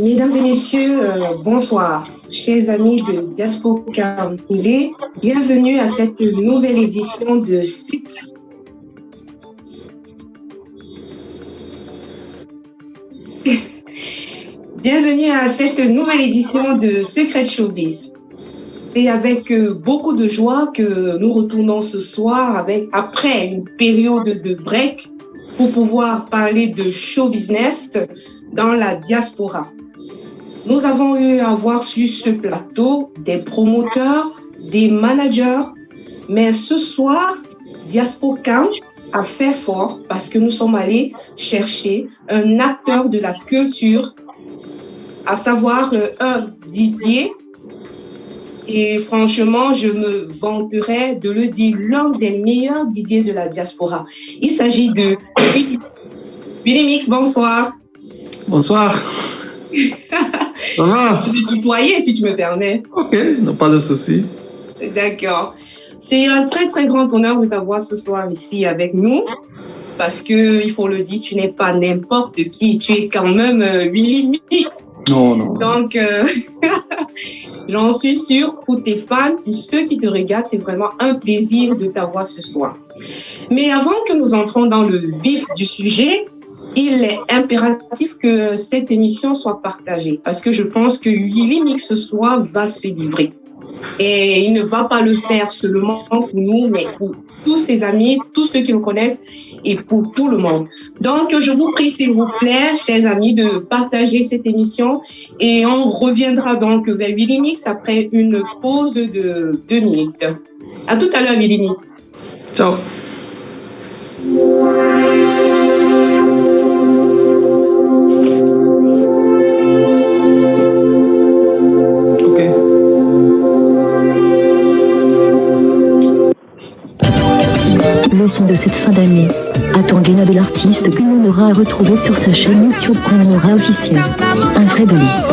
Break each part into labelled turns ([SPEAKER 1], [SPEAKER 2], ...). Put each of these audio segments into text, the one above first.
[SPEAKER 1] Mesdames et messieurs, bonsoir. Chers amis de Diaspora Congolais, bienvenue à cette nouvelle édition de Secret Showbiz. C'est avec beaucoup de joie que nous retournons ce soir après une période de break pour pouvoir parler de show business dans la diaspora. Nous avons eu à voir sur ce plateau des promoteurs, des managers, mais ce soir, Diaspora a fait fort parce que nous sommes allés chercher un acteur de la culture, à savoir un Didier. Et franchement, je me vanterais de le dire, l'un des meilleurs Didier de la diaspora. Il s'agit de Willy Mix, bonsoir.
[SPEAKER 2] Bonsoir. Ça va?
[SPEAKER 1] Je vais tutoyer si tu me permets.
[SPEAKER 2] Ok, non, pas de souci.
[SPEAKER 1] D'accord. C'est un très très grand honneur de t'avoir ce soir ici avec nous. Parce que, il faut le dire, tu n'es pas n'importe qui. Tu es quand même Willy Mix.
[SPEAKER 2] Non.
[SPEAKER 1] Donc, j'en suis sûre, pour tes fans, pour ceux qui te regardent, c'est vraiment un plaisir de t'avoir ce soir. Mais avant que nous entrons dans le vif du sujet, il est impératif que cette émission soit partagée parce que je pense que Willy Mix ce soir va se livrer. Et il ne va pas le faire seulement pour nous, mais pour tous ses amis, tous ceux qui le connaissent et pour tout le monde. Donc, je vous prie, s'il vous plaît, chers amis, de partager cette émission et on reviendra donc vers Willy Mix après une pause de 2 minutes. À tout à l'heure, Willy Mix.
[SPEAKER 2] Ciao.
[SPEAKER 3] Leçon de cette fin d'année. Attendez un de l'artiste que l'on aura à retrouver sur sa chaîne YouTube Conora officielle. Un vrai de lisse.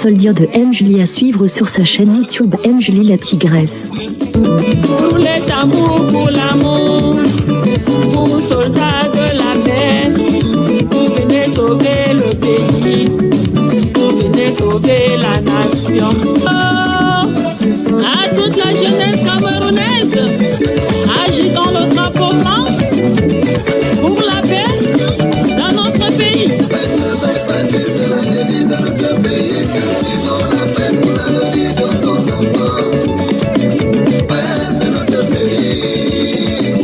[SPEAKER 3] Soldier de M. Julie à suivre sur sa chaîne YouTube M. Julie la Tigresse.
[SPEAKER 4] Pour les tambours, pour l'amour, vous soldats de la paix, vous venez sauver le pays, vous venez sauver la nation. Oh, à toute la jeunesse camerounaise, agitons le drapeau blanc pour la paix dans notre pays.
[SPEAKER 5] C'est la devise de notre pays. Vivons la paix pour l'avenir de nos enfants. Ouais, c'est notre pays.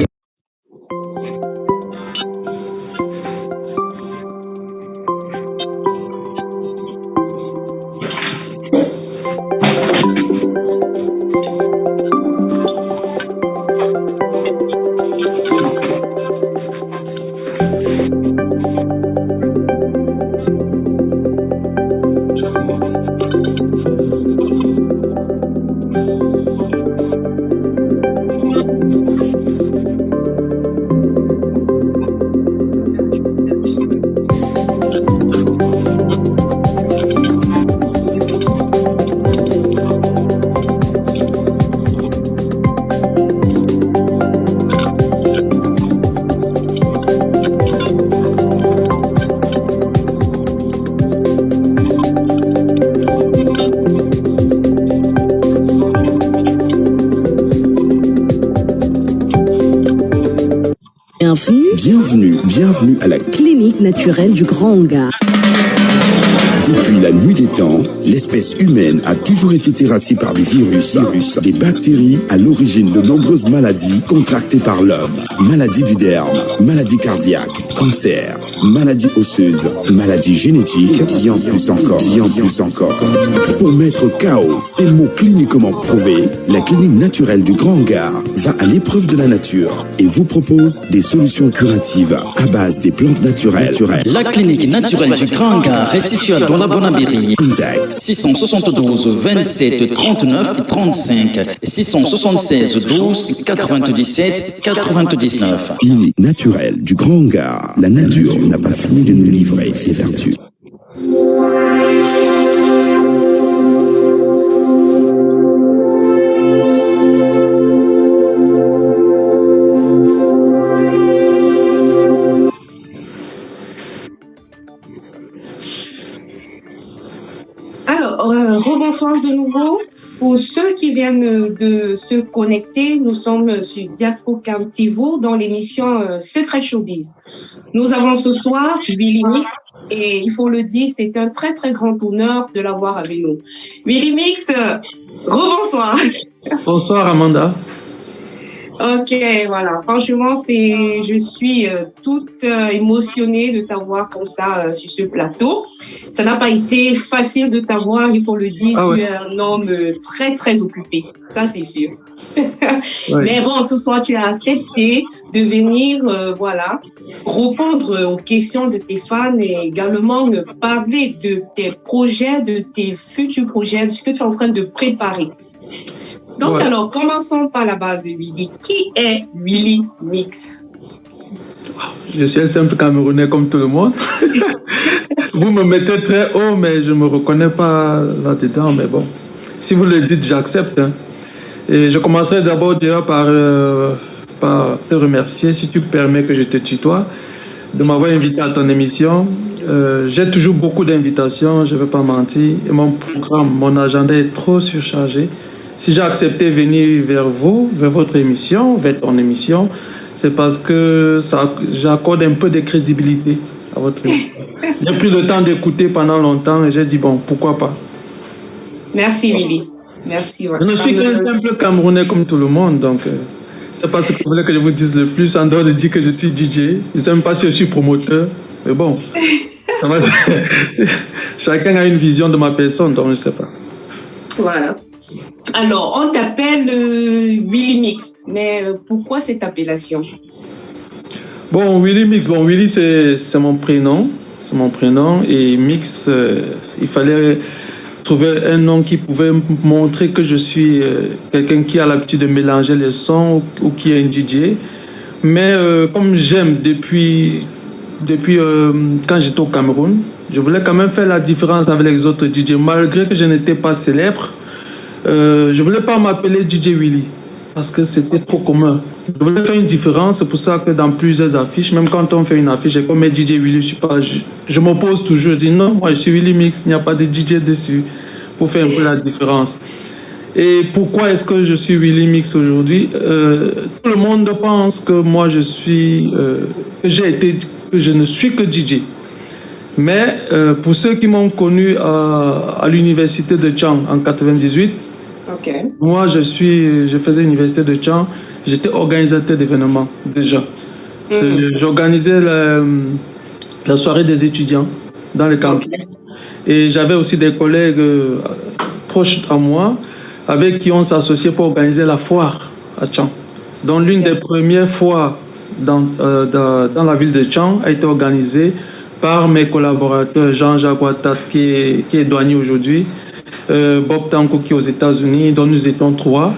[SPEAKER 6] Bienvenue à la
[SPEAKER 7] clinique naturelle du Grand Hangar.
[SPEAKER 6] Depuis la nuit des temps, l'espèce humaine a toujours été terrassée par des virus, des bactéries à l'origine de nombreuses maladies contractées par l'homme. Maladies du derme, maladies cardiaques, cancer, maladies osseuses, maladies génétiques, qui en plus encore. Pour mettre KO ces mots cliniquement prouvés, la clinique naturelle du Grand Hangar va à l'épreuve de la nature et vous propose des solutions curatives à base des plantes naturelles.
[SPEAKER 8] La clinique naturelle du Grand Hangar est située à Douala Bonabiri.
[SPEAKER 6] Contact
[SPEAKER 8] 672 27 39 35 676 12 97 99.
[SPEAKER 6] Clinique naturelle du Grand Hangar. La nature n'a pas fini de nous livrer ses vertus.
[SPEAKER 1] Rebonsoir de nouveau. Pour ceux qui viennent de se connecter, nous sommes sur Diaspora Captivo dans l'émission Secret Showbiz. Nous avons ce soir Willy Mix et il faut le dire, c'est un très très grand honneur de l'avoir avec nous. Willy Mix, rebonsoir.
[SPEAKER 2] Bonsoir Amanda.
[SPEAKER 1] Ok, voilà. Franchement, je suis toute émotionnée de t'avoir comme ça sur ce plateau. Ça n'a pas été facile de t'avoir, il faut le dire. Tu es un homme très, très occupé. Ça, c'est sûr. Mais bon, ce soir, tu as accepté de venir, répondre aux questions de tes fans et également parler de tes projets, de tes futurs projets, de ce que tu es en train de préparer. Donc, alors, commençons par la base de Willy. Qui est Willy Mix?
[SPEAKER 2] Je suis un simple Camerounais comme tout le monde. Vous me mettez très haut, mais je ne me reconnais pas là-dedans. Mais bon, si vous le dites, j'accepte. Hein. Et je commencerai d'abord déjà par te remercier, si tu permets que je te tutoie, de m'avoir invité à ton émission. J'ai toujours beaucoup d'invitations, je ne vais pas mentir. Et mon programme, mon agenda est trop surchargé. Si j'ai accepté de venir vers vous, vers votre émission, vers ton émission, c'est parce que j'accorde un peu de crédibilité à votre émission. J'ai pris le temps d'écouter pendant longtemps et j'ai dit, bon, pourquoi pas.
[SPEAKER 1] Merci, Willy. Merci.
[SPEAKER 2] Je ne suis qu'un simple Camerounais comme tout le monde, donc c'est pas ce que vous voulez que je vous dise le plus, en dehors de dire que je suis DJ. Je ne sais même pas si je suis promoteur, mais bon, ça va. Chacun a une vision de ma personne, donc je ne sais pas.
[SPEAKER 1] Voilà. Alors, on t'appelle Willy Mix, mais pourquoi cette appellation?
[SPEAKER 2] Bon, Willy Mix, Willy c'est mon prénom, et Mix, il fallait trouver un nom qui pouvait montrer que je suis quelqu'un qui a l'habitude de mélanger les sons ou qui est un DJ. Mais comme j'aime depuis quand j'étais au Cameroun, je voulais quand même faire la différence avec les autres DJ, malgré que je n'étais pas célèbre. Je voulais pas m'appeler DJ Willy parce que c'était trop commun. Je voulais faire une différence, c'est pour ça que dans plusieurs affiches, même quand on fait une affiche et qu'on met DJ Willy, je m'oppose toujours. Je dis non, moi je suis Willy Mix, il n'y a pas de DJ dessus, pour faire un peu la différence. Et pourquoi est-ce que je suis Willy Mix aujourd'hui? Tout le monde pense que moi je ne suis que DJ. Mais pour ceux qui m'ont connu à l'université de Tchang en 98, moi je faisais l'université de Tchang, j'étais organisateur d'événements déjà. J'organisais la soirée des étudiants dans le campus. Et j'avais aussi des collègues proches à moi avec qui on s'associait pour organiser la foire à Tchang. Donc l'une des premières foires dans la ville de Tchang a été organisée par mes collaborateurs, Jean-Jacques Ouattat, qui est douanier aujourd'hui, Bob Tanko, qui est aux États-Unis, dont nous étions 3.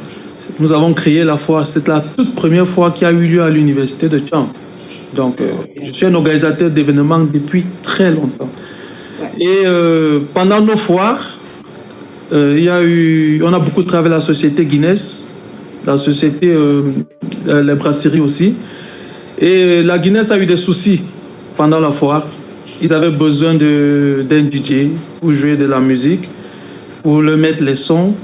[SPEAKER 2] Nous avons créé la foire. C'était la toute première foire qui a eu lieu à l'université de Tchang. Donc, je suis un organisateur d'événements depuis très longtemps. Et pendant nos foires, on a beaucoup travaillé la société Guinness, la société, les brasseries aussi. Et la Guinness a eu des soucis pendant la foire. Ils avaient besoin d'un DJ pour jouer de la musique, pour leur mettre les sons.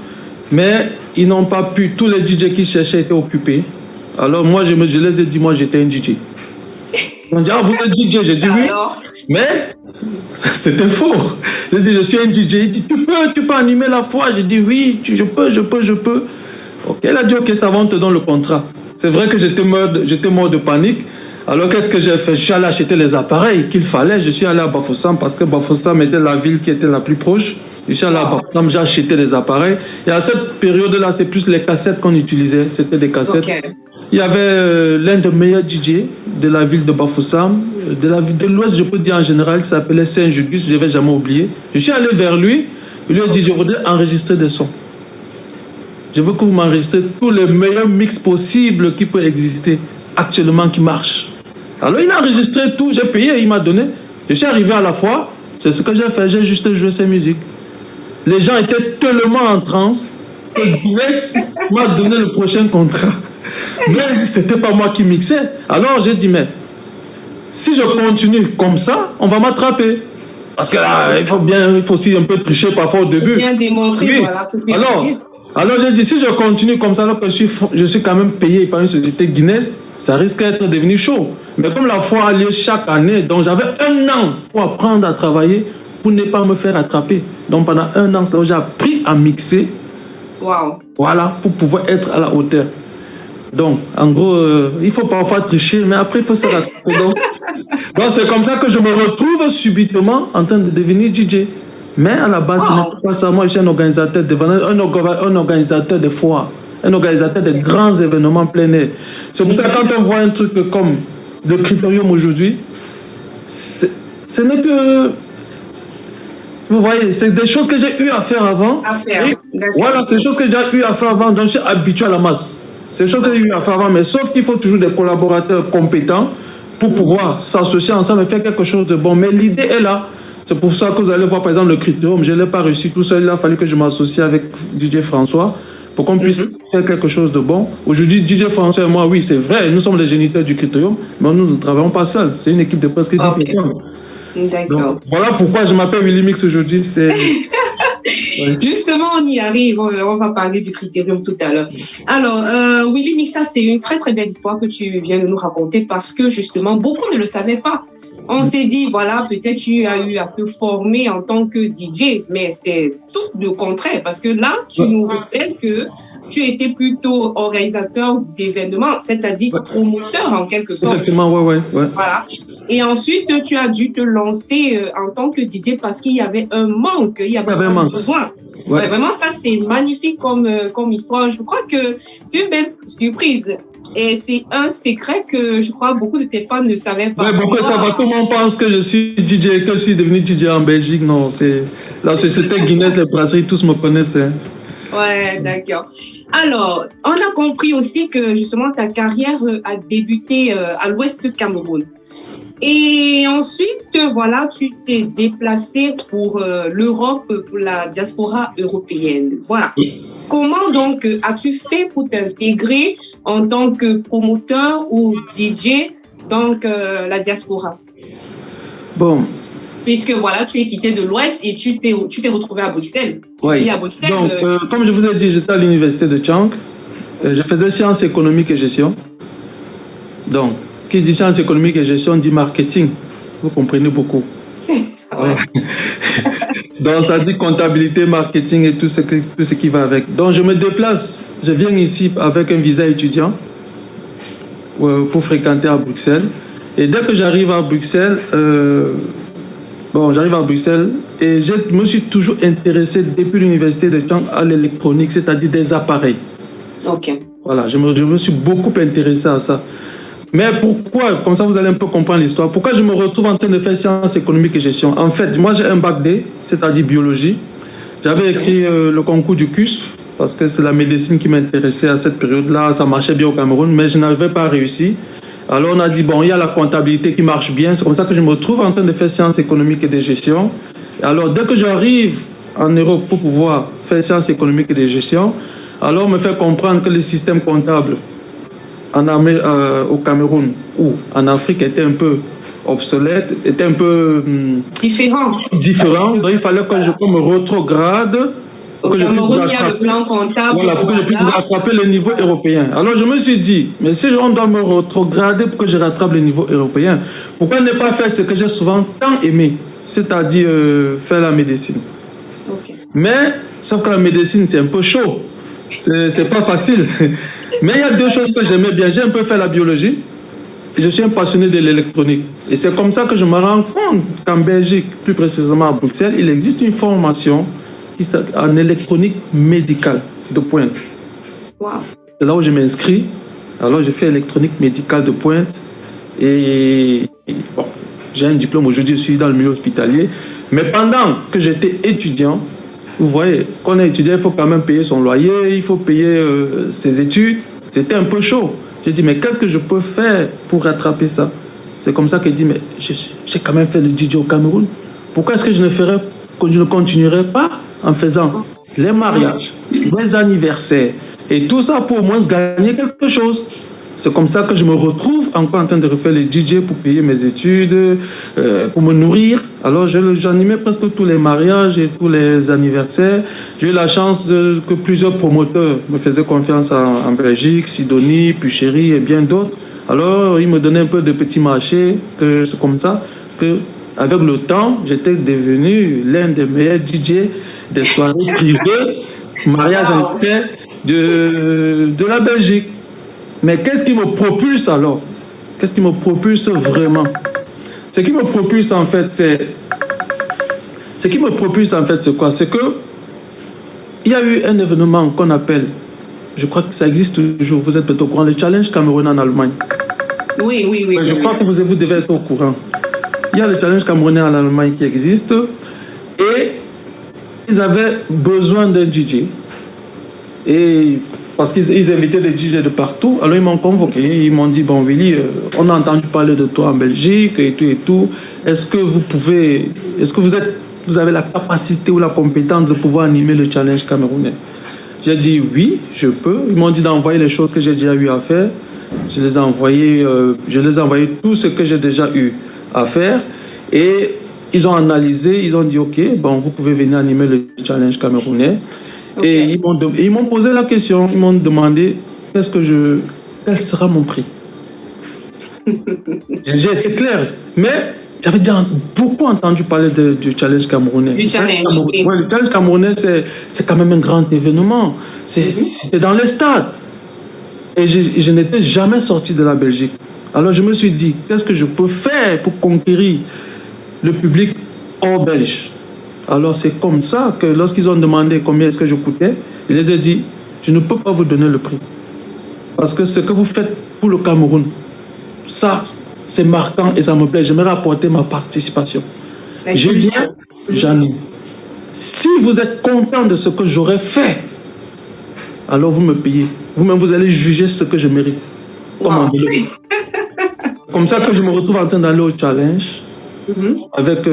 [SPEAKER 2] Mais ils n'ont pas pu. Tous les DJ qui cherchaient étaient occupés. Alors moi, je les ai dit, moi j'étais un DJ. On dit, ah, vous êtes DJ? J'ai dit oui. Mais c'était faux. J'ai dit, je suis un DJ. Il dit, tu peux animer la foi? J'ai dit oui, je peux. Ok, il a dit, ok, ça va, on te donne le contrat. C'est vrai que j'étais mort de panique. Alors, qu'est-ce que j'ai fait? Je suis allé acheter les appareils qu'il fallait. Je suis allé à Bafoussam parce que Bafoussam était la ville qui était la plus proche. Je suis allé à Bafoussam, j'ai acheté les appareils. Et à cette période-là, c'est plus les cassettes qu'on utilisait. C'était des cassettes. Okay. Il y avait l'un des meilleurs DJ de la ville de Bafoussam, de la ville de l'Ouest, je peux dire en général, qui s'appelait Saint-Jugus. Je ne vais jamais oublier. Je suis allé vers lui. Il lui a dit, je voudrais enregistrer des sons. Je veux que vous m'enregistrez tous les meilleurs mix possibles qui peuvent exister actuellement, qui marchent. Alors, il a enregistré tout, j'ai payé, il m'a donné. Je suis arrivé à la fois, c'est ce que j'ai fait, j'ai juste joué ces musiques. Les gens étaient tellement en transe que Guinness m'a donné le prochain contrat. Mais ce n'était pas moi qui mixais. Alors, j'ai dit, mais si je continue comme ça, on va m'attraper. Parce que là, il faut aussi un peu tricher parfois au début.
[SPEAKER 1] Bien démontrer, oui. Voilà. Tout
[SPEAKER 2] alors, j'ai dit, si je continue comme ça, alors que je suis quand même payé par une société Guinness, ça risque d'être devenu chaud. Mais comme la foi a lieu chaque année, donc j'avais 1 an pour apprendre à travailler, pour ne pas me faire attraper. Donc pendant 1 an, j'ai appris à mixer.
[SPEAKER 1] Wow.
[SPEAKER 2] Voilà, pour pouvoir être à la hauteur. Donc, en gros, il faut parfois tricher, mais après, il faut se rattraper. Donc c'est comme ça que je me retrouve subitement en train de devenir DJ. Mais à la base, ce n'est pas ça. Moi, je suis un organisateur de foires, un organisateur de grands événements plein air. C'est pour ça que quand on voit un truc comme le Critérium aujourd'hui, ce n'est que... Vous voyez, c'est des choses que j'ai eu à faire avant. Voilà, c'est des choses que j'ai eu à faire avant, donc je suis habitué à la masse. C'est des choses que j'ai eu à faire avant, mais sauf qu'il faut toujours des collaborateurs compétents pour pouvoir s'associer ensemble et faire quelque chose de bon. Mais l'idée est là. C'est pour ça que vous allez voir, par exemple, le Critérium. Je ne l'ai pas réussi tout seul. Il a fallu que je m'associe avec DJ François pour qu'on puisse faire quelque chose de bon. Aujourd'hui, DJ François et moi, oui, c'est vrai, nous sommes les géniteurs du Critérium, mais nous ne travaillons pas seuls. C'est une équipe de presque 10 personnes.
[SPEAKER 1] D'accord.
[SPEAKER 2] Voilà pourquoi je m'appelle Willy Mix aujourd'hui.
[SPEAKER 1] Justement, on y arrive. On va parler du Critérium tout à l'heure. Alors, Willy Mix, ça, c'est une très, très belle histoire que tu viens de nous raconter parce que, justement, beaucoup ne le savaient pas. On s'est dit, voilà, peut-être tu as eu à te former en tant que DJ, mais c'est tout le contraire parce que là, tu nous rappelles que tu étais plutôt organisateur d'événements, c'est-à-dire promoteur en quelque sorte.
[SPEAKER 2] Exactement, ouais.
[SPEAKER 1] Voilà. Et ensuite, tu as dû te lancer en tant que DJ parce qu'il y avait un manque, il y avait un besoin. Ouais, vraiment, ça, c'est magnifique comme histoire. Je crois que c'est une belle surprise. Et c'est un secret que je crois beaucoup de tes fans ne savaient pas.
[SPEAKER 2] Oui, beaucoup savent. Tout le monde pense que je suis DJ, que je suis devenu DJ en Belgique. Non, c'est la société Guinness, les brasseries, tous me connaissent.
[SPEAKER 1] Ouais, d'accord. Alors, on a compris aussi que justement ta carrière a débuté à l'ouest du Cameroun. Et ensuite, voilà, tu t'es déplacé pour l'Europe, pour la diaspora européenne. Voilà. Comment donc as-tu fait pour t'intégrer en tant que promoteur ou DJ dans la diaspora?
[SPEAKER 2] Bon.
[SPEAKER 1] Puisque voilà, tu es quitté de l'Ouest et tu t'es retrouvé à Bruxelles.
[SPEAKER 2] Oui.
[SPEAKER 1] À Bruxelles.
[SPEAKER 2] Donc, comme je vous ai dit, j'étais à l'université de Chang. Je faisais sciences économiques et gestion. Donc, qui dit sciences économiques et gestion dit marketing. Vous comprenez beaucoup. Donc, ça dit comptabilité, marketing et tout ce qui va avec. Donc, je me déplace. Je viens ici avec un visa étudiant pour fréquenter à Bruxelles. Et dès que j'arrive à Bruxelles, et je me suis toujours intéressé depuis l'université de Chang à l'électronique, c'est-à-dire des appareils.
[SPEAKER 1] Ok.
[SPEAKER 2] Voilà, je me suis beaucoup intéressé à ça. Mais pourquoi, comme ça vous allez un peu comprendre l'histoire, pourquoi je me retrouve en train de faire sciences économiques et gestion? En fait, moi j'ai un bac D, c'est-à-dire biologie. J'avais écrit le concours du CUS, parce que c'est la médecine qui m'intéressait à cette période-là. Ça marchait bien au Cameroun, mais je n'avais pas réussi. Alors on a dit, bon, il y a la comptabilité qui marche bien. C'est comme ça que je me retrouve en train de faire sciences économiques et de gestion. Et alors dès que j'arrive en Europe pour pouvoir faire sciences économiques et de gestion, alors on me fait comprendre que le système comptable au Cameroun ou en Afrique était un peu obsolète, était un peu
[SPEAKER 1] différent.
[SPEAKER 2] Donc il fallait que je me rétrograde
[SPEAKER 1] Au Cameroun, il y a le plan comptable.
[SPEAKER 2] Voilà, pour que je puisse rattraper le niveau européen. Alors je me suis dit, mais si on doit me rétrograder pour que je rattrape le niveau européen, pourquoi ne pas faire ce que j'ai souvent tant aimé, c'est-à-dire faire la médecine. Mais, sauf que la médecine, c'est un peu chaud. C'est pas facile. Mais il y a deux choses que j'aimais bien. J'ai un peu fait la biologie. Et je suis un passionné de l'électronique. Et c'est comme ça que je me rends compte qu'en Belgique, plus précisément à Bruxelles, il existe une formation en électronique médicale de pointe.
[SPEAKER 1] Wow.
[SPEAKER 2] C'est là où je m'inscris. Alors, j'ai fait électronique médicale de pointe. Et bon, j'ai un diplôme aujourd'hui, je suis dans le milieu hospitalier. Mais pendant que j'étais étudiant, vous voyez, quand on est étudiant, il faut quand même payer son loyer, il faut payer ses études. C'était un peu chaud. J'ai dit, mais qu'est-ce que je peux faire pour rattraper ça? C'est comme ça que j'ai dit, mais j'ai quand même fait le DJ au Cameroun. Pourquoi est-ce que je ne continuerai pas en faisant les mariages, les anniversaires et tout ça pour au moins gagner quelque chose? C'est comme ça que je me retrouve encore en train de refaire les DJ pour payer mes études, pour me nourrir. Alors j'animais presque tous les mariages et tous les anniversaires. J'ai eu la chance que plusieurs promoteurs me faisaient confiance en Belgique, Sidonie, Pucherie et bien d'autres. Alors ils me donnaient un peu de petits marchés. C'est comme ça qu'avec le temps, j'étais devenu l'un des meilleurs DJ des soirées privées, mariage anniversaire de la Belgique. Mais qu'est-ce qui me propulse alors? Qu'est-ce qui me propulse vraiment? Ce qui me propulse en fait, c'est quoi? C'est que il y a eu un événement qu'on appelle, je crois que ça existe toujours, vous êtes peut-être au courant, le Challenge Cameroun en Allemagne.
[SPEAKER 1] Oui.
[SPEAKER 2] Je crois que vous devez être au courant. Il y a le Challenge Camerounais en Allemagne qui existe et ils avaient besoin d'un DJ. Et parce qu'ils invitaient des DJ de partout, alors ils m'ont convoqué, ils m'ont dit, bon Willy, on a entendu parler de toi en Belgique et tout. Est-ce que vous avez la capacité ou la compétence de pouvoir animer le Challenge camerounais? J'ai dit oui, je peux. Ils m'ont dit d'envoyer les choses que j'ai déjà eu à faire. Je les ai envoyé tout ce que j'ai déjà eu à faire et ils ont analysé, ils ont dit ok, bon vous pouvez venir animer le Challenge camerounais. Okay. Et ils m'ont posé la question, ils m'ont demandé quel sera mon prix. J'ai été clair, mais j'avais déjà beaucoup entendu parler du Challenge camerounais.
[SPEAKER 1] Le Challenge
[SPEAKER 2] camerounais, c'est quand même un grand événement. C'était dans les stades. Et je n'étais jamais sorti de la Belgique. Alors je me suis dit, qu'est-ce que je peux faire pour conquérir le public hors belge? Alors c'est comme ça que lorsqu'ils ont demandé combien est-ce que je coûtais, je les ai dit, je ne peux pas vous donner le prix. Parce que ce que vous faites pour le Cameroun, ça, c'est marquant et ça me plaît. J'aimerais apporter ma participation. Je viens, j'anime. Si vous êtes content de ce que j'aurais fait, alors vous me payez. Vous-même, vous allez juger ce que je mérite. Wow. Comme ça que je me retrouve en train d'aller au challenge avec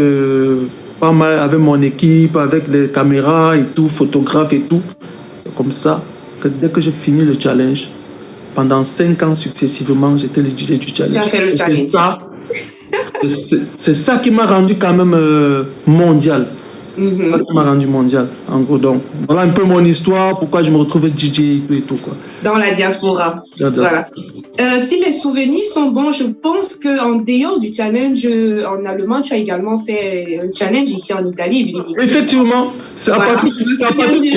[SPEAKER 2] mon équipe, avec les caméras et tout, photographes et tout. C'est comme ça que dès que j'ai fini le challenge, pendant 5 ans successivement, j'étais le DJ du challenge.
[SPEAKER 1] Tu as fait le challenge.
[SPEAKER 2] C'est ça qui m'a rendu quand même mondial. C'est ça qui m'a rendu mondial, en gros. Donc, voilà un peu mon histoire, pourquoi je me retrouvais DJ et tout, quoi.
[SPEAKER 1] Dans la diaspora. Voilà. Si mes souvenirs sont bons, je pense qu'en dehors du challenge en Allemagne, tu as également fait un challenge ici en Italie.
[SPEAKER 2] Effectivement, c'est à partir du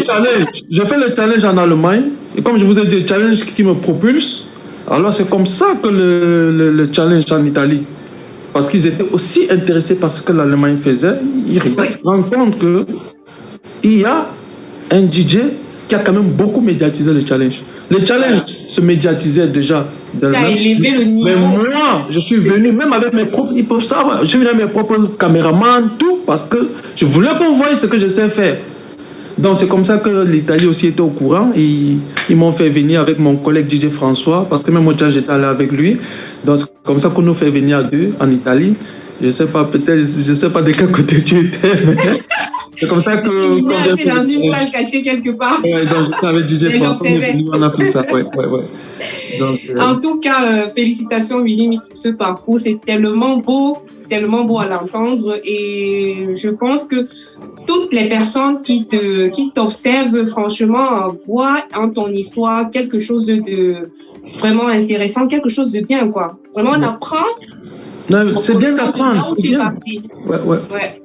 [SPEAKER 2] challenge. Je fais le challenge en Allemagne, et comme je vous ai dit, le challenge qui me propulse, alors c'est comme ça que le challenge en Italie. Parce qu'ils étaient aussi intéressés par ce que l'Allemagne faisait. Ils se rendent compte qu'il y a un DJ qui a quand même beaucoup médiatisé le challenge. Le challenge se médiatisait déjà.
[SPEAKER 1] Tu as élevé le niveau.
[SPEAKER 2] Mais moi, je suis venu, même avec mes propres, ils peuvent savoir, je suis venu avec mes propres caméramans, tout, parce que je voulais qu'on voie ce que je sais faire. Donc c'est comme ça que l'Italie aussi était au courant. Ils m'ont fait venir avec mon collègue DJ François, parce que même moi j'étais allé avec lui. Donc c'est comme ça qu'on nous fait venir à deux en Italie. Je sais pas de quel côté tu étais, mais c'est comme ça que...
[SPEAKER 1] C'est dans une salle cachée quelque part.
[SPEAKER 2] Ouais, donc j'étais avec DJ François, on a fait ça, ouais.
[SPEAKER 1] Donc, en tout cas, félicitations Willy Mix pour ce parcours. C'est tellement beau à l'entendre. Et je pense que toutes les personnes qui t'observent, franchement, voient en ton histoire quelque chose de vraiment intéressant, quelque chose de bien, quoi. Vraiment, on apprend.
[SPEAKER 2] Non, c'est bien d'apprendre.
[SPEAKER 1] Là où tu es parti.
[SPEAKER 2] Ouais.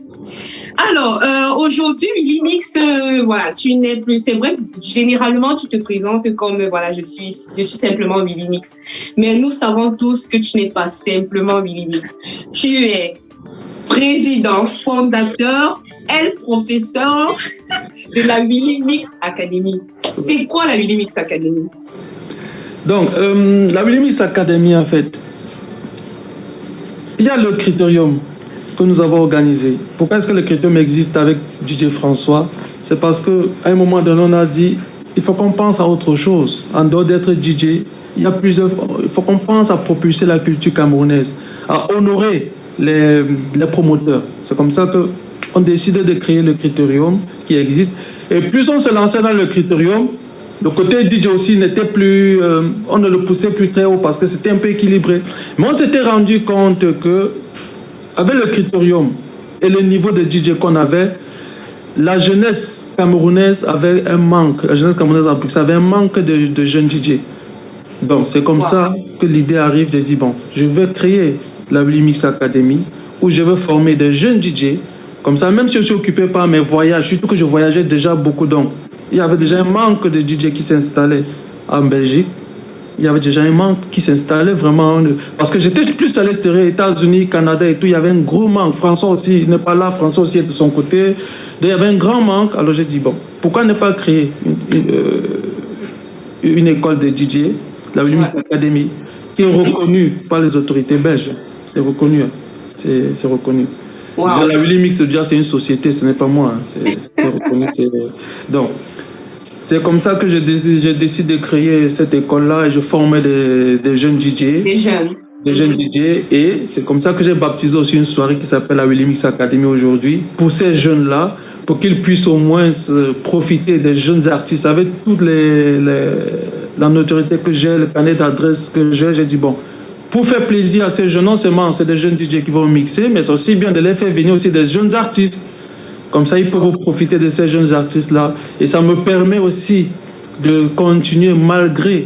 [SPEAKER 1] Alors, aujourd'hui, Willy Mix, voilà, tu n'es plus. C'est vrai que généralement, tu te présentes comme, voilà, je suis simplement Willy Mix. Mais nous savons tous que tu n'es pas simplement Willy Mix. Tu es président, fondateur, professeur de la Willy Mix Academy. C'est quoi la Willy Mix Academy?
[SPEAKER 2] Donc, la Willy Mix Academy, en fait, il y a le critérium que nous avons organisé. Pourquoi est-ce que le critérium existe avec DJ François? C'est parce qu'à un moment donné, on a dit il faut qu'on pense à autre chose. En dehors d'être DJ, il faut qu'on pense à propulser la culture camerounaise, à honorer les promoteurs. C'est comme ça qu'on décide de créer le critérium qui existe. Et plus on se lançait dans le critérium, le côté DJ aussi n'était plus... on ne le poussait plus très haut parce que c'était un peu équilibré. Mais on s'était rendu compte que avec le critérium et le niveau de DJ qu'on avait, la jeunesse camerounaise avait un manque. La jeunesse camerounaise en plus avait un manque de jeunes DJ. Donc c'est comme ça que l'idée arrive de dire bon, je vais créer la Willy Mix Academy où je veux former des jeunes DJ. Comme ça, même si je ne suis occupé par mes voyages, surtout que je voyageais déjà beaucoup, donc il y avait déjà un manque de DJ qui s'installait en Belgique. Il y avait déjà un manque qui s'installait vraiment. Parce que j'étais plus à l'extérieur, États-Unis, Canada et tout. Il y avait un gros manque. François aussi n'est pas là. François aussi est de son côté. Donc, il y avait un grand manque. Alors j'ai dit, bon, pourquoi ne pas créer une école de DJ, la Willy Mix Academy, qui est reconnue par les autorités belges. C'est reconnu. C'est reconnu. Wow. La Willy Mix, déjà, c'est une société, ce n'est pas moi. C'est reconnu. Donc, c'est comme ça que je décide de créer cette école-là et je formais des jeunes DJ. Des jeunes DJ. Et c'est comme ça que j'ai baptisé aussi une soirée qui s'appelle la Willy Mix Academy aujourd'hui. Pour ces jeunes-là, pour qu'ils puissent au moins profiter des jeunes artistes avec toute la notoriété que j'ai, le carnet d'adresse que j'ai dit bon, pour faire plaisir à ces jeunes, non seulement c'est des jeunes DJ qui vont mixer, mais c'est aussi bien de les faire venir aussi des jeunes artistes. Comme ça, ils peuvent profiter de ces jeunes artistes-là. Et ça me permet aussi de continuer, malgré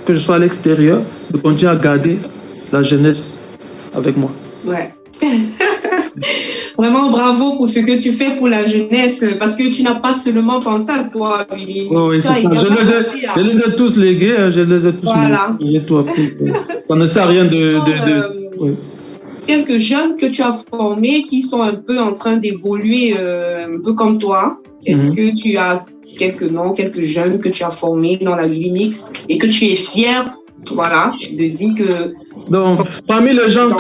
[SPEAKER 2] que je sois à l'extérieur, de continuer à garder la jeunesse avec moi.
[SPEAKER 1] Ouais. Vraiment, bravo pour ce que tu fais pour la jeunesse, parce que tu n'as pas seulement pensé à toi, Willy.
[SPEAKER 2] Oui, c'est ça. Je les ai tous légués, je les ai tous légués. Tout appris. Ça ne sert à rien oui.
[SPEAKER 1] Quelques jeunes que tu as formés qui sont un peu en train d'évoluer un peu comme toi. Est-ce que tu as quelques noms, quelques jeunes que tu as formés dans la Willy Mix et que tu es fier, voilà, de dire que...
[SPEAKER 2] Donc, parmi les gens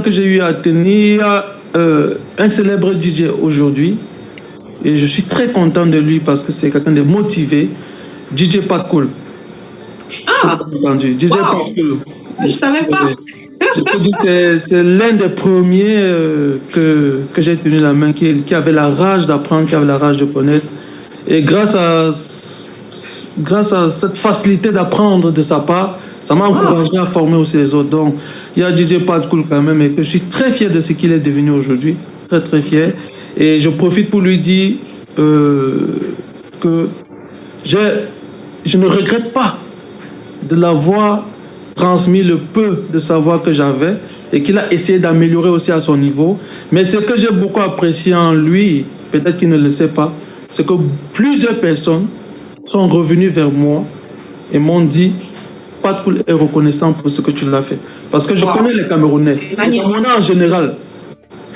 [SPEAKER 2] que j'ai eu à tenir, il y a un célèbre DJ aujourd'hui et je suis très content de lui parce que c'est quelqu'un de motivé, DJ Pas Cool.
[SPEAKER 1] Ah,
[SPEAKER 2] DJ Pas Cool.
[SPEAKER 1] Je savais pas.
[SPEAKER 2] C'est l'un des premiers que j'ai tenu la main, qui avait la rage d'apprendre, qui avait la rage de connaître. Et grâce à cette facilité d'apprendre de sa part, ça m'a encouragé à former aussi les autres. Donc, il y a DJ Pas Cool quand même, et que je suis très fier de ce qu'il est devenu aujourd'hui. Très, très fier. Et je profite pour lui dire que je ne regrette pas de l'avoir transmis le peu de savoir que j'avais et qu'il a essayé d'améliorer aussi à son niveau. Mais ce que j'ai beaucoup apprécié en lui, peut-être qu'il ne le sait pas, c'est que plusieurs personnes sont revenues vers moi et m'ont dit Pas de Cool est reconnaissant pour ce que tu l'as fait. Parce que je connais les Camerounais. Les Camerounais en général.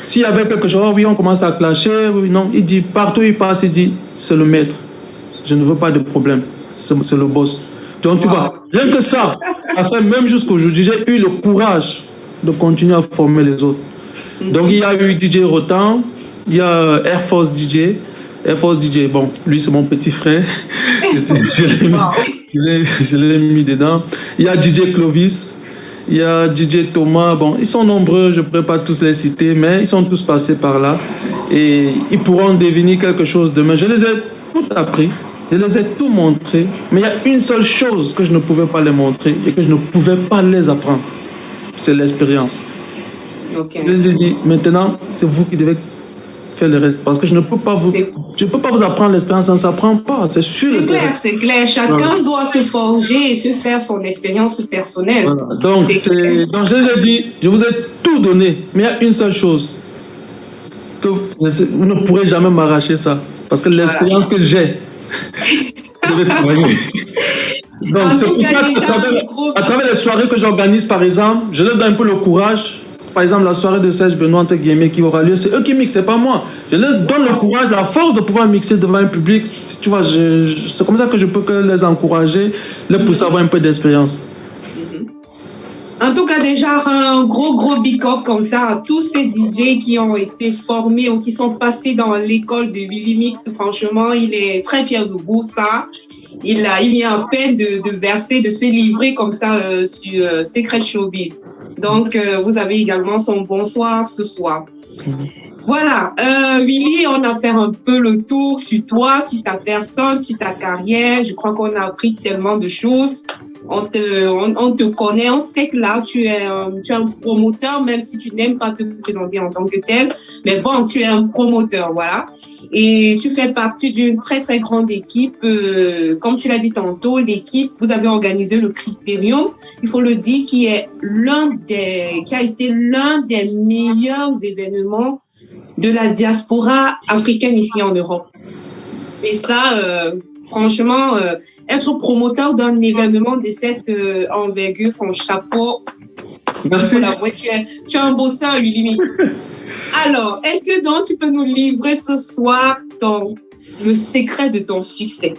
[SPEAKER 2] S'il y avait quelque chose, oui, on commence à clasher, oui, non. Il dit, partout il passe, il dit, c'est le maître. Je ne veux pas de problème. C'est le boss. Donc tu vois, rien que ça, enfin, même jusqu'aujourd'hui, j'ai eu le courage de continuer à former les autres. Donc il y a eu DJ Rotan, il y a Air Force DJ. Air Force DJ, bon, lui c'est mon petit frère. Je l'ai mis dedans. Il y a DJ Clovis, il y a DJ Thomas. Bon, ils sont nombreux, je ne pourrais pas tous les citer, mais ils sont tous passés par là. Et ils pourront devenir quelque chose demain. Je les ai tout appris. Je les ai tout montrés, mais il y a une seule chose que je ne pouvais pas les montrer et que je ne pouvais pas les apprendre. C'est l'expérience.
[SPEAKER 1] Okay.
[SPEAKER 2] Je les ai dit, maintenant, c'est vous qui devez faire le reste. Parce que je ne peux pas vous apprendre l'expérience, ça ne s'apprend pas, c'est sûr.
[SPEAKER 1] C'est clair. Chacun doit se forger et se faire son expérience personnelle.
[SPEAKER 2] Voilà. Donc, je les ai dit, je vous ai tout donné, mais il y a une seule chose, que vous ne pourrez jamais m'arracher ça. Parce que l'expérience que j'ai, je vais travailler. Donc, c'est pour ça qu'à travers les soirées que j'organise, par exemple, je leur donne un peu le courage. Par exemple, la soirée de Serge Benoît, entre guillemets, qui aura lieu, c'est eux qui mixent, c'est pas moi. Je leur donne le courage, la force de pouvoir mixer devant un public. Tu vois, c'est comme ça que je peux les encourager, les pousser à avoir un peu d'expérience.
[SPEAKER 1] En tout cas, déjà, un gros big up comme ça à tous ces DJ qui ont été formés ou qui sont passés dans l'école de Willy Mix. Franchement, il est très fier de vous, ça. Il vient à peine de verser, de se livrer comme ça sur Secret Showbiz. Donc, vous avez également son bonsoir ce soir. Voilà, Willy, on a fait un peu le tour sur toi, sur ta personne, sur ta carrière. Je crois qu'on a appris tellement de choses. On te connaît, on sait que là, tu es un promoteur, même si tu n'aimes pas te présenter en tant que tel. Mais bon, tu es un promoteur, voilà. Et tu fais partie d'une très, très grande équipe. Comme tu l'as dit tantôt, l'équipe, vous avez organisé le Critérium, il faut le dire, qui a été l'un des meilleurs événements de la diaspora africaine ici en Europe. Et ça, franchement, être promoteur d'un événement de cette envergure, son chapeau.
[SPEAKER 2] Merci.
[SPEAKER 1] Tu es un bosseur, Willy. Alors, est-ce que donc tu peux nous livrer ce soir le secret de ton succès?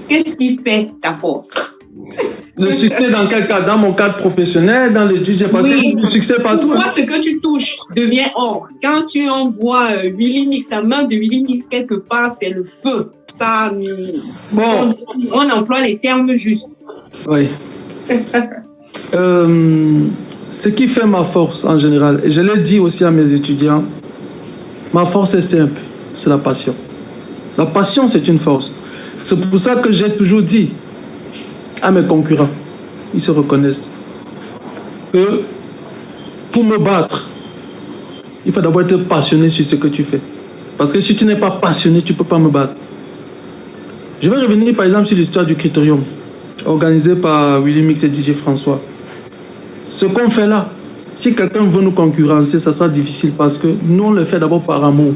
[SPEAKER 1] Qu'est-ce qui fait ta force?
[SPEAKER 2] Le succès dans quel cas? Dans mon cadre professionnel, dans le DJ, parce que le succès partout.
[SPEAKER 1] Pourquoi ce que tu touches devient or? Quand tu envoies Willy Mix, la main de Willy Mix quelque part, c'est le feu. Ça, bon. On emploie les termes justes.
[SPEAKER 2] Oui. Ce qui fait ma force en général, et je l'ai dit aussi à mes étudiants, ma force est simple, c'est la passion. La passion, c'est une force. C'est pour ça que j'ai toujours dit à mes concurrents, ils se reconnaissent, que pour me battre, il faut d'abord être passionné sur ce que tu fais. Parce que si tu n'es pas passionné, tu ne peux pas me battre. Je vais revenir par exemple sur l'histoire du Critérium, organisé par Willy Mix et DJ François. Ce qu'on fait là, si quelqu'un veut nous concurrencer, ça sera difficile parce que nous, on le fait d'abord par amour.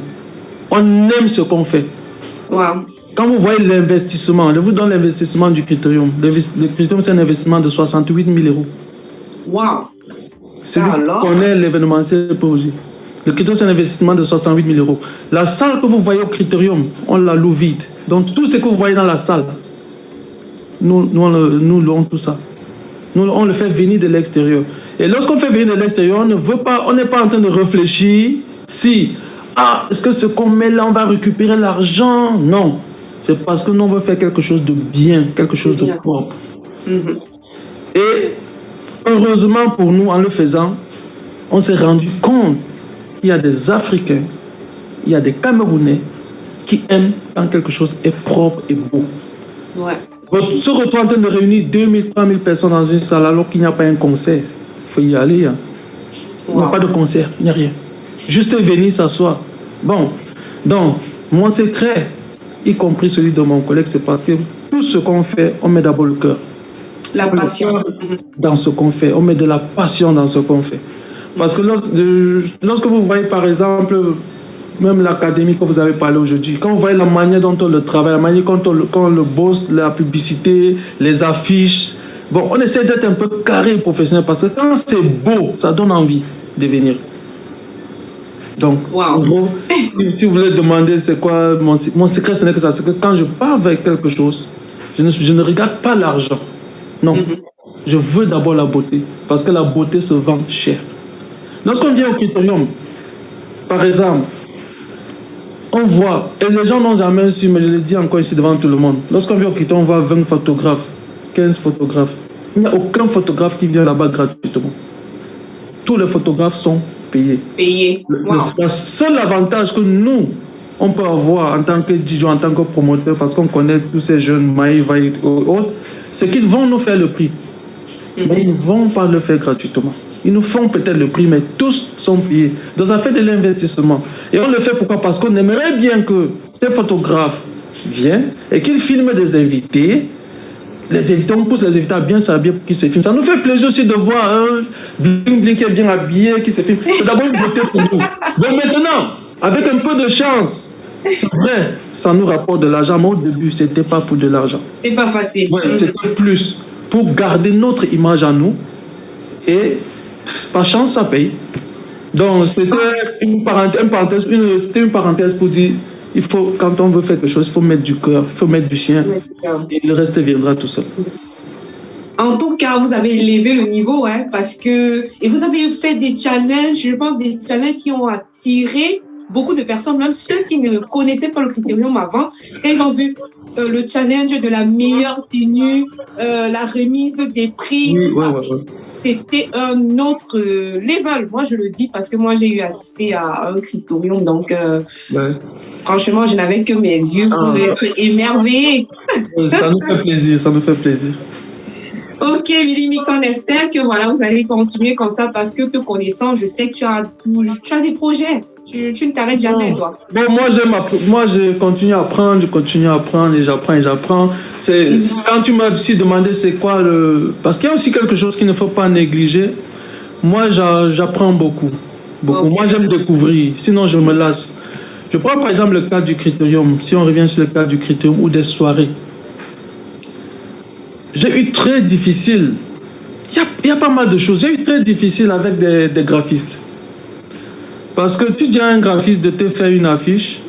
[SPEAKER 2] On aime ce qu'on fait.
[SPEAKER 1] Wow.
[SPEAKER 2] Quand vous voyez l'investissement, je vous donne l'investissement du Critérium. Le Critérium, c'est un investissement de 68 000 euros.
[SPEAKER 1] Wow.
[SPEAKER 2] C'est lui qui connaît l'événementiel pour vous. Le Critérium, c'est un investissement de 68 000 euros. La salle que vous voyez au Critérium, on la loue vide. Donc, tout ce que vous voyez dans la salle, nous louons tout ça. Nous, on le fait venir de l'extérieur. Et lorsqu'on fait venir de l'extérieur, on n'est pas en train de réfléchir si, est-ce que ce qu'on met là, on va récupérer l'argent? Non. C'est parce que nous, on veut faire quelque chose de bien, quelque chose de propre.
[SPEAKER 1] Mm-hmm.
[SPEAKER 2] Et heureusement pour nous, en le faisant, on s'est rendu compte qu'il y a des Africains, il y a des Camerounais qui aiment quand quelque chose est propre et beau.
[SPEAKER 1] Ouais.
[SPEAKER 2] Se retrouver en train de réunir 2000, 3000 personnes dans une salle alors qu'il n'y a pas un concert. Il faut y aller. Hein. Il n'y a pas de concert, il n'y a rien. Juste venir s'asseoir. Bon, donc, mon secret, y compris celui de mon collègue, c'est parce que tout ce qu'on fait, on met d'abord le cœur.
[SPEAKER 1] La passion.
[SPEAKER 2] Dans ce qu'on fait. On met de la passion dans ce qu'on fait. Parce que lorsque vous voyez, par exemple, même l'académie que vous avez parlé aujourd'hui, quand vous voyez la manière dont on le travaille, la manière dont on le bosse, la publicité, les affiches, bon, on essaie d'être un peu carré professionnel parce que quand c'est beau, ça donne envie de venir. Donc, en gros, si vous voulez demander c'est quoi mon secret, ce n'est que ça, c'est que quand je pars avec quelque chose, je ne regarde pas l'argent. Non, je veux d'abord la beauté parce que la beauté se vend cher. Lorsqu'on vient au Critérium, par exemple, on voit, et les gens n'ont jamais su, mais je le dis encore ici devant tout le monde, lorsqu'on vient au Critérium, on voit 20 photographes, 15 photographes. Il n'y a aucun photographe qui vient là-bas gratuitement. Tous les photographes sont payés.
[SPEAKER 1] Payés.
[SPEAKER 2] Le seul avantage que nous, on peut avoir en tant que DJ, en tant que promoteur, parce qu'on connaît tous ces jeunes, Maïva et autres, c'est qu'ils vont nous faire le prix. Mais ils ne vont pas le faire gratuitement. Ils nous font peut-être le prix, mais tous sont payés. Donc ça fait de l'investissement. Et on le fait pourquoi? Parce qu'on aimerait bien que ces photographes viennent et qu'ils filment des invités. Les invités, on pousse les invités à bien s'habiller pour qu'ils se filment. Ça nous fait plaisir aussi de voir un Bling Bling qui est bien habillé, qui se filme. C'est d'abord une beauté pour nous. Donc maintenant, avec un peu de chance, c'est vrai, ça nous rapporte de l'argent, mais au début, ce n'était pas pour de l'argent.
[SPEAKER 1] C'est pas facile.
[SPEAKER 2] Ouais, c'était plus pour garder notre image à nous. Et par chance, ça paye. Donc, c'était une parenthèse pour dire, il faut, quand on veut faire quelque chose, il faut mettre du cœur, il faut mettre du sien. Et le reste viendra tout seul.
[SPEAKER 1] En tout cas, vous avez élevé le niveau, hein, parce que... Et vous avez fait des challenges, je pense, des challenges qui ont attiré beaucoup de personnes, même ceux qui ne connaissaient pas le Critérium avant, quand ils ont vu le challenge de la meilleure tenue, la remise des prix, tout ça. C'était un autre level. Moi, je le dis parce que moi, j'ai eu assisté à un Critérium, donc franchement, je n'avais que mes yeux pour être émerveillée.
[SPEAKER 2] Ça nous fait plaisir, ça nous fait plaisir.
[SPEAKER 1] Ok, Willy Mix, on espère que voilà, vous allez continuer comme ça parce que te connaissant, je sais que tu as des projets. Tu ne t'arrêtes jamais, toi.
[SPEAKER 2] Bon, moi, je continue à apprendre, et j'apprends. Quand tu m'as aussi demandé c'est quoi le... Parce qu'il y a aussi quelque chose qu'il ne faut pas négliger. Moi, j'apprends beaucoup. Okay. Moi, j'aime découvrir. Sinon, je me lasse. Je prends par exemple le cas du Critérium. Si on revient sur le cas du Critérium ou des soirées. J'ai eu très difficile. Il y a pas mal de choses. J'ai eu très difficile avec des graphistes. Parce que tu dis à un graphiste de te faire une affiche,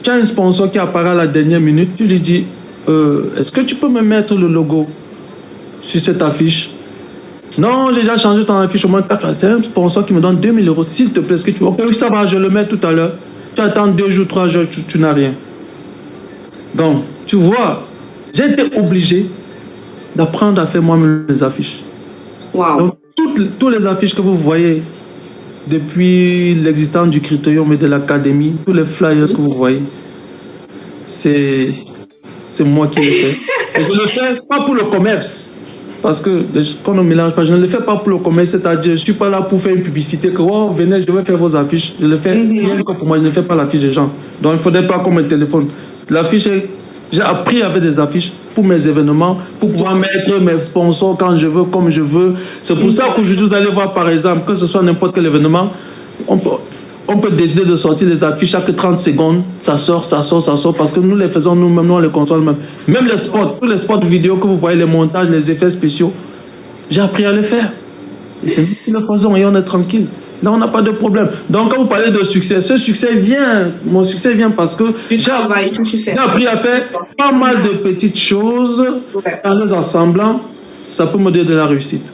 [SPEAKER 2] tu as un sponsor qui apparaît à la dernière minute, tu lui dis est-ce que tu peux me mettre le logo sur cette affiche? Non, j'ai déjà changé ton affiche au moins 4 fois. C'est un sponsor qui me donne 2000 €. S'il te plaît, est-ce que tu veux? Ok, oui, ça va, je le mets tout à l'heure. Tu attends 2 jours, 3 jours, tu n'as rien. Donc, tu vois, j'ai été obligé d'apprendre à faire moi-même les affiches.
[SPEAKER 1] Wow.
[SPEAKER 2] Donc, toutes les affiches que vous voyez depuis l'existence du Critérium et de l'Académie, tous les flyers que vous voyez, c'est moi qui les fais. Et je ne le fais pas pour le commerce. Parce que, quand on ne mélange pas, je ne le fais pas pour le commerce, c'est-à-dire, je ne suis pas là pour faire une publicité, que oh, venez, je vais faire vos affiches. Je le fais rien que pour moi, je ne fais pas l'affiche des gens. Donc, il ne faudrait pas qu'on me téléphone. L'affiche, j'ai appris avec des affiches pour mes événements, pour pouvoir mettre mes sponsors quand je veux, comme je veux. C'est pour ça qu'aujourd'hui, vous allez voir, par exemple, que ce soit n'importe quel événement, on peut décider de sortir les affiches chaque 30 secondes. Ça sort, parce que nous les faisons nous-mêmes, nous on les conçoit nous-mêmes. Même les spots, tous les spots vidéo que vous voyez, les montages, les effets spéciaux, j'ai appris à les faire. Et c'est nous qui le faisons et on est tranquille. Là, on n'a pas de problème. Donc, quand vous parlez de succès, ce succès vient, mon succès vient parce que j'ai appris à faire pas mal de petites choses. En les assemblant, ça peut me donner de la réussite.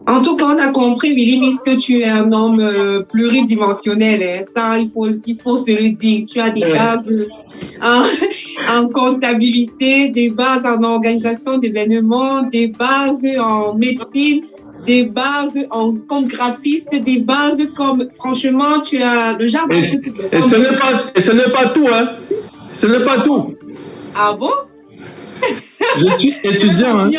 [SPEAKER 1] En tout cas, on a compris, Willy Mix, que tu es un homme pluridimensionnel. Hein. Ça, il faut se le dire. Tu as des bases en comptabilité, des bases en organisation d'événements, des bases en médecine, des bases comme graphiste, des bases comme... Franchement, tu as le genre...
[SPEAKER 2] Et ce n'est pas tout, hein. Ce n'est pas tout.
[SPEAKER 1] Ah bon?
[SPEAKER 2] Je suis étudiant. Hein.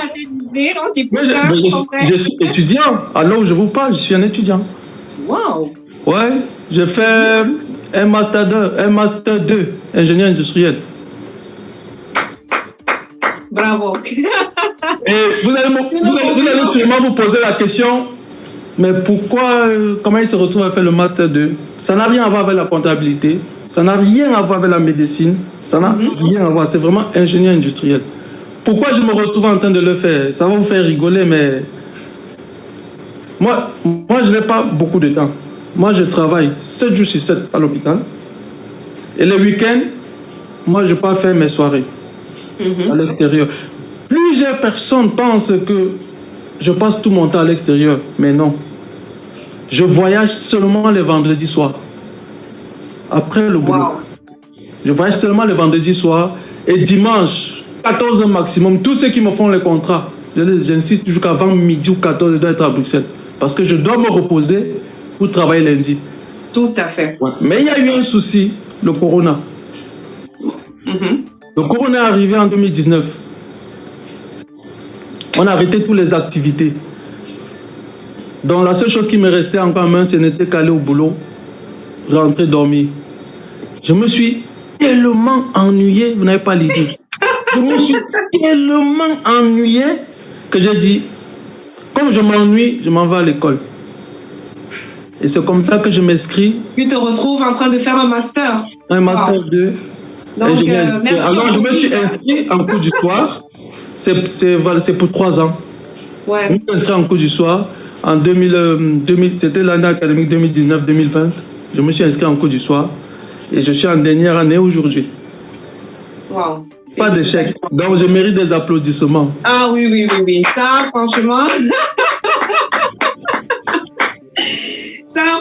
[SPEAKER 2] Je suis étudiant. À l'heure où je vous parle, je suis un étudiant.
[SPEAKER 1] Wow.
[SPEAKER 2] Ouais, j'ai fait un master 2, ingénieur industriel.
[SPEAKER 1] Bravo.
[SPEAKER 2] Et vous allez sûrement vous poser la question, mais pourquoi, comment il se retrouve à faire le master 2? Ça n'a rien à voir avec la comptabilité, ça n'a rien à voir avec la médecine, ça n'a rien à voir, c'est vraiment ingénieur industriel. Pourquoi je me retrouve en train de le faire? Ça va vous faire rigoler, mais moi je n'ai pas beaucoup de temps. Moi, je travaille 7 jours sur 7 à l'hôpital. Et les week-ends, moi, je pars faire mes soirées à l'extérieur. Plusieurs personnes pensent que je passe tout mon temps à l'extérieur, mais non. Je voyage seulement les vendredis soirs, après le boulot. Wow. Je voyage seulement les vendredis soirs et dimanche, 14 h maximum. Tous ceux qui me font les contrats, j'insiste toujours qu'avant midi ou 14 h, je dois être à Bruxelles. Parce que je dois me reposer pour travailler lundi.
[SPEAKER 1] Tout à fait.
[SPEAKER 2] Ouais. Mais il y a eu un souci le corona. Le corona est arrivé en 2019. On a arrêté toutes les activités. Donc la seule chose qui me restait encore en main, ce n'était qu'aller au boulot, rentrer dormir. Je me suis tellement ennuyé, vous n'avez pas l'idée. Je me suis tellement ennuyé que j'ai dit, comme je m'ennuie, je m'en vais à l'école. Et c'est comme ça que je m'inscris.
[SPEAKER 1] Tu te retrouves en train de faire un master.
[SPEAKER 2] Un master 2.
[SPEAKER 1] Donc, merci.
[SPEAKER 2] Alors, je me suis inscrit en cours du soir. C'est pour 3 ans.
[SPEAKER 1] Ouais.
[SPEAKER 2] Je me suis inscrit en cours du soir. En 2000, c'était l'année académique 2019-2020. Je me suis inscrit en cours du soir. Et je suis en dernière année aujourd'hui.
[SPEAKER 1] Wow.
[SPEAKER 2] Pas d'échec. Donc, je mérite des applaudissements.
[SPEAKER 1] Ah oui. Ça, franchement...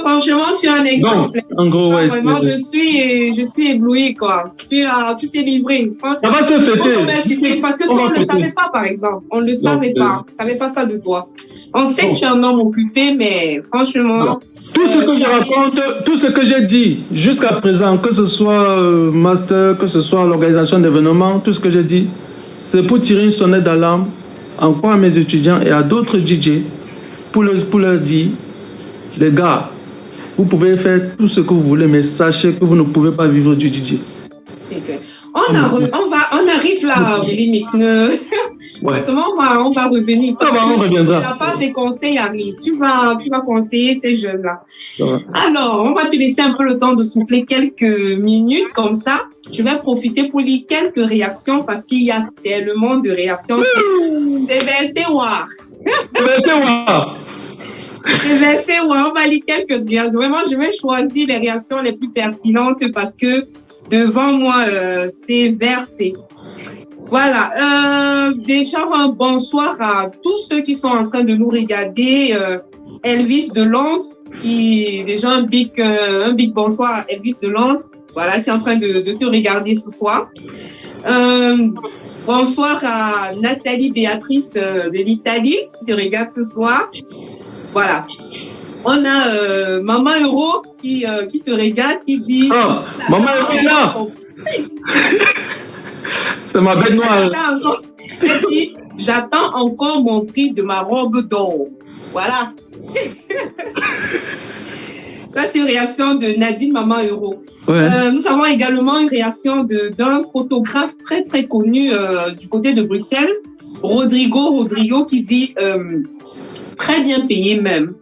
[SPEAKER 1] Franchement, tu es un exemple.
[SPEAKER 2] Donc, en gros, ouais,
[SPEAKER 1] vraiment, je suis éblouie, quoi. Tu t'es livré.
[SPEAKER 2] Ça va se fêter.
[SPEAKER 1] Parce que ça, on ne le savait pas, par exemple. On ne le savait pas. On ne savait pas ça de toi. On sait que tu es un homme occupé, mais franchement...
[SPEAKER 2] Tout ce que je raconte, tout ce que j'ai dit jusqu'à présent, que ce soit master, que ce soit l'organisation d'événements, tout ce que j'ai dit, c'est pour tirer une sonnette d'alarme encore à mes étudiants et à d'autres DJ pour leur dire, les gars, vous pouvez faire tout ce que vous voulez, mais sachez que vous ne pouvez pas vivre du DJ.
[SPEAKER 1] On arrive là, Willy Mix. Justement, on va revenir.
[SPEAKER 2] On reviendra.
[SPEAKER 1] La phase des conseils arrive. Tu vas conseiller ces jeunes-là. Alors, on va te laisser un peu le temps de souffler quelques minutes comme ça. Je vais profiter pour lire quelques réactions parce qu'il y a tellement de réactions. C'est war. On va lire quelques réactions. Vraiment, je vais choisir les réactions les plus pertinentes parce que devant moi, c'est versé. Voilà. Déjà, un bonsoir à tous ceux qui sont en train de nous regarder. Elvis de Londres, déjà un big bonsoir à Elvis de Londres. Voilà, qui est en train de te regarder ce soir. Bonsoir à Nathalie Béatrice de l'Italie qui te regarde ce soir. Voilà. On a Maman Euro qui te regarde, qui dit...
[SPEAKER 2] Maman Euro est là. C'est ma bête noire.
[SPEAKER 1] Elle dit, j'attends encore mon prix de ma robe d'or. Voilà. Ça, c'est une réaction de Nadine Maman Euro. Ouais. Nous avons également une réaction d'un photographe très, très connu du côté de Bruxelles, Rodrigo qui dit très bien payé même.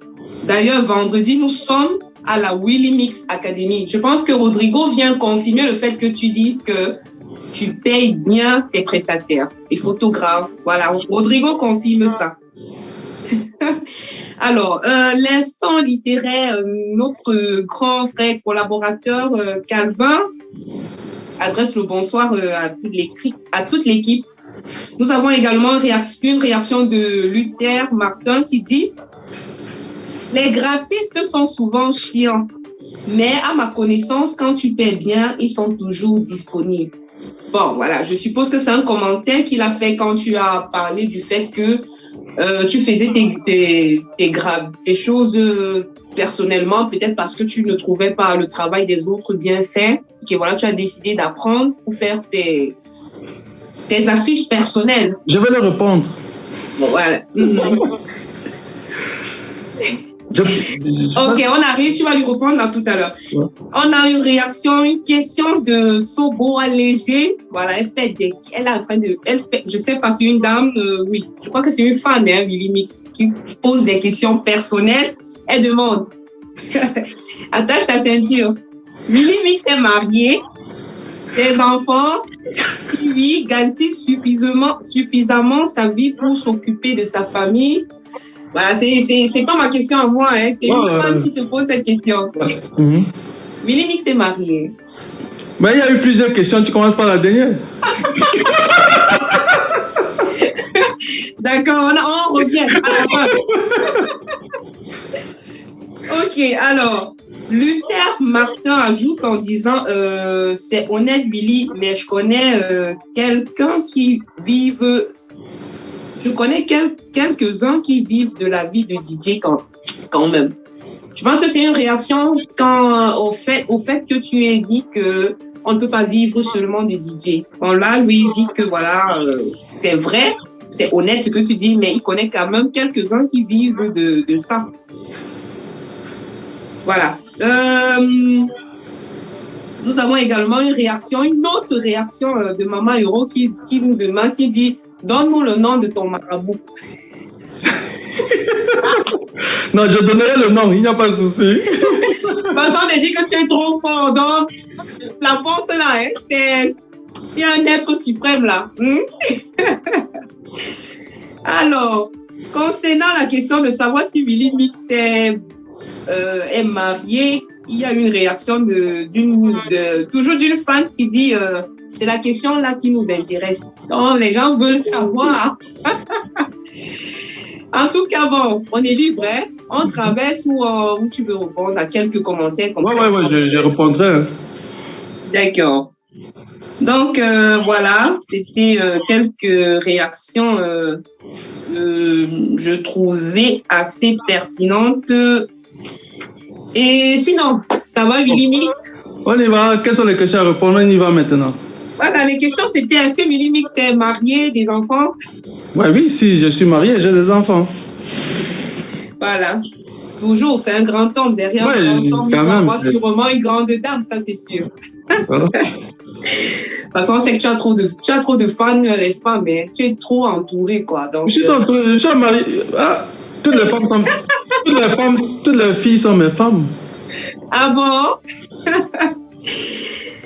[SPEAKER 1] D'ailleurs, vendredi, nous sommes à la Willy Mix Academy. Je pense que Rodrigo vient confirmer le fait que tu dises que tu payes bien tes prestataires, tes photographes. Voilà, Rodrigo confirme ça. Alors, l'instant littéraire, notre grand frère collaborateur Calvin adresse le bonsoir à toute l'équipe. Nous avons également une réaction de Luther Martin qui dit « Les graphistes sont souvent chiants, mais à ma connaissance, quand tu paies bien, ils sont toujours disponibles. » Bon, voilà, je suppose que c'est un commentaire qu'il a fait quand tu as parlé du fait que tu faisais tes choses personnellement, peut-être parce que tu ne trouvais pas le travail des autres bien fait, que voilà, tu as décidé d'apprendre pour faire tes affiches personnelles.
[SPEAKER 2] Je vais le répondre.
[SPEAKER 1] Bon, voilà. Ok, on arrive, tu vas lui répondre là tout à l'heure. Ouais. On a une question de Sobo Allégé. Voilà, je sais pas, c'est une dame, oui, je crois que c'est une fan, hein, Willy Mix, qui pose des questions personnelles. Elle demande, attache ta ceinture. Willy Mix est marié, des enfants, si oui, gagne-t-il suffisamment sa vie pour s'occuper de sa famille? Voilà, c'est pas ma question à moi, hein. C'est une femme qui te pose cette question. Willy Mix est marié.
[SPEAKER 2] Mais il y a eu plusieurs questions, tu commences par la dernière.
[SPEAKER 1] D'accord, on revient à la fin. Ok, alors, Luther Martin ajoute en disant c'est honnête, Willy, mais je connais quelqu'un qui vive... Je connais quelques-uns qui vivent de la vie de DJ quand même. Je pense que c'est une réaction au fait que tu aies dit que on ne peut pas vivre seulement du DJ. On là, lui dit que voilà, c'est vrai, c'est honnête ce que tu dis, mais il connaît quand même quelques-uns qui vivent de ça. Voilà. Nous avons également une autre réaction de Maman Euro qui nous demande, qui dit « Donne-nous le nom de ton marabout. »
[SPEAKER 2] Non, je donnerai le nom, il n'y a pas de souci.
[SPEAKER 1] Parce qu'on a dit que tu es trop fort, donc la force là, hein, il y a un être suprême là. Alors, concernant la question de savoir si Willy Mix est marié, il y a une réaction toujours d'une fan qui dit c'est la question là qui nous intéresse. Donc, les gens veulent savoir. En tout cas, bon, on est libre, hein? On traverse ou tu veux répondre à quelques commentaires comme ça.
[SPEAKER 2] Ouais, je répondrai.
[SPEAKER 1] D'accord. Donc, voilà, c'était quelques réactions je trouvais assez pertinentes. Et sinon, ça va, Willy Mix?
[SPEAKER 2] On y va. Quelles sont les questions à répondre? On y va maintenant.
[SPEAKER 1] Voilà, les questions, c'était est-ce que Willy Mix est marié, des enfants?
[SPEAKER 2] Ouais, oui, si, je suis marié, j'ai des enfants.
[SPEAKER 1] Voilà. Toujours, c'est un grand homme. Derrière un grand homme, il va avoir sûrement une grande dame, ça c'est sûr.
[SPEAKER 2] Voilà.
[SPEAKER 1] De toute façon, c'est que tu as trop de fans, les femmes, mais tu es trop entouré, quoi. Donc,
[SPEAKER 2] je suis marié. Ah, toutes les filles sont mes femmes.
[SPEAKER 1] Ah bon?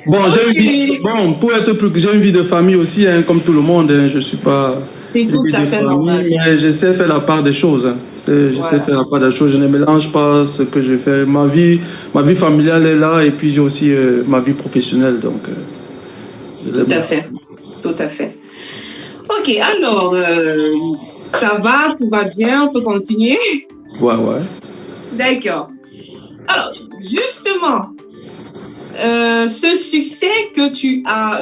[SPEAKER 2] Bon, pour être plus, j'ai une vie de famille aussi, hein, comme tout le monde. Hein, je suis pas.
[SPEAKER 1] C'est tout à fait normal.
[SPEAKER 2] Mais je sais faire la part des choses. Hein. Je sais faire la part des choses. Je ne mélange pas ce que je fais. Ma vie familiale est là et puis j'ai aussi ma vie professionnelle. Donc.
[SPEAKER 1] Tout à fait. Ok, alors, ça va, tout va bien, on peut continuer?
[SPEAKER 2] Ouais.
[SPEAKER 1] D'accord. Alors, justement, ce succès que tu as,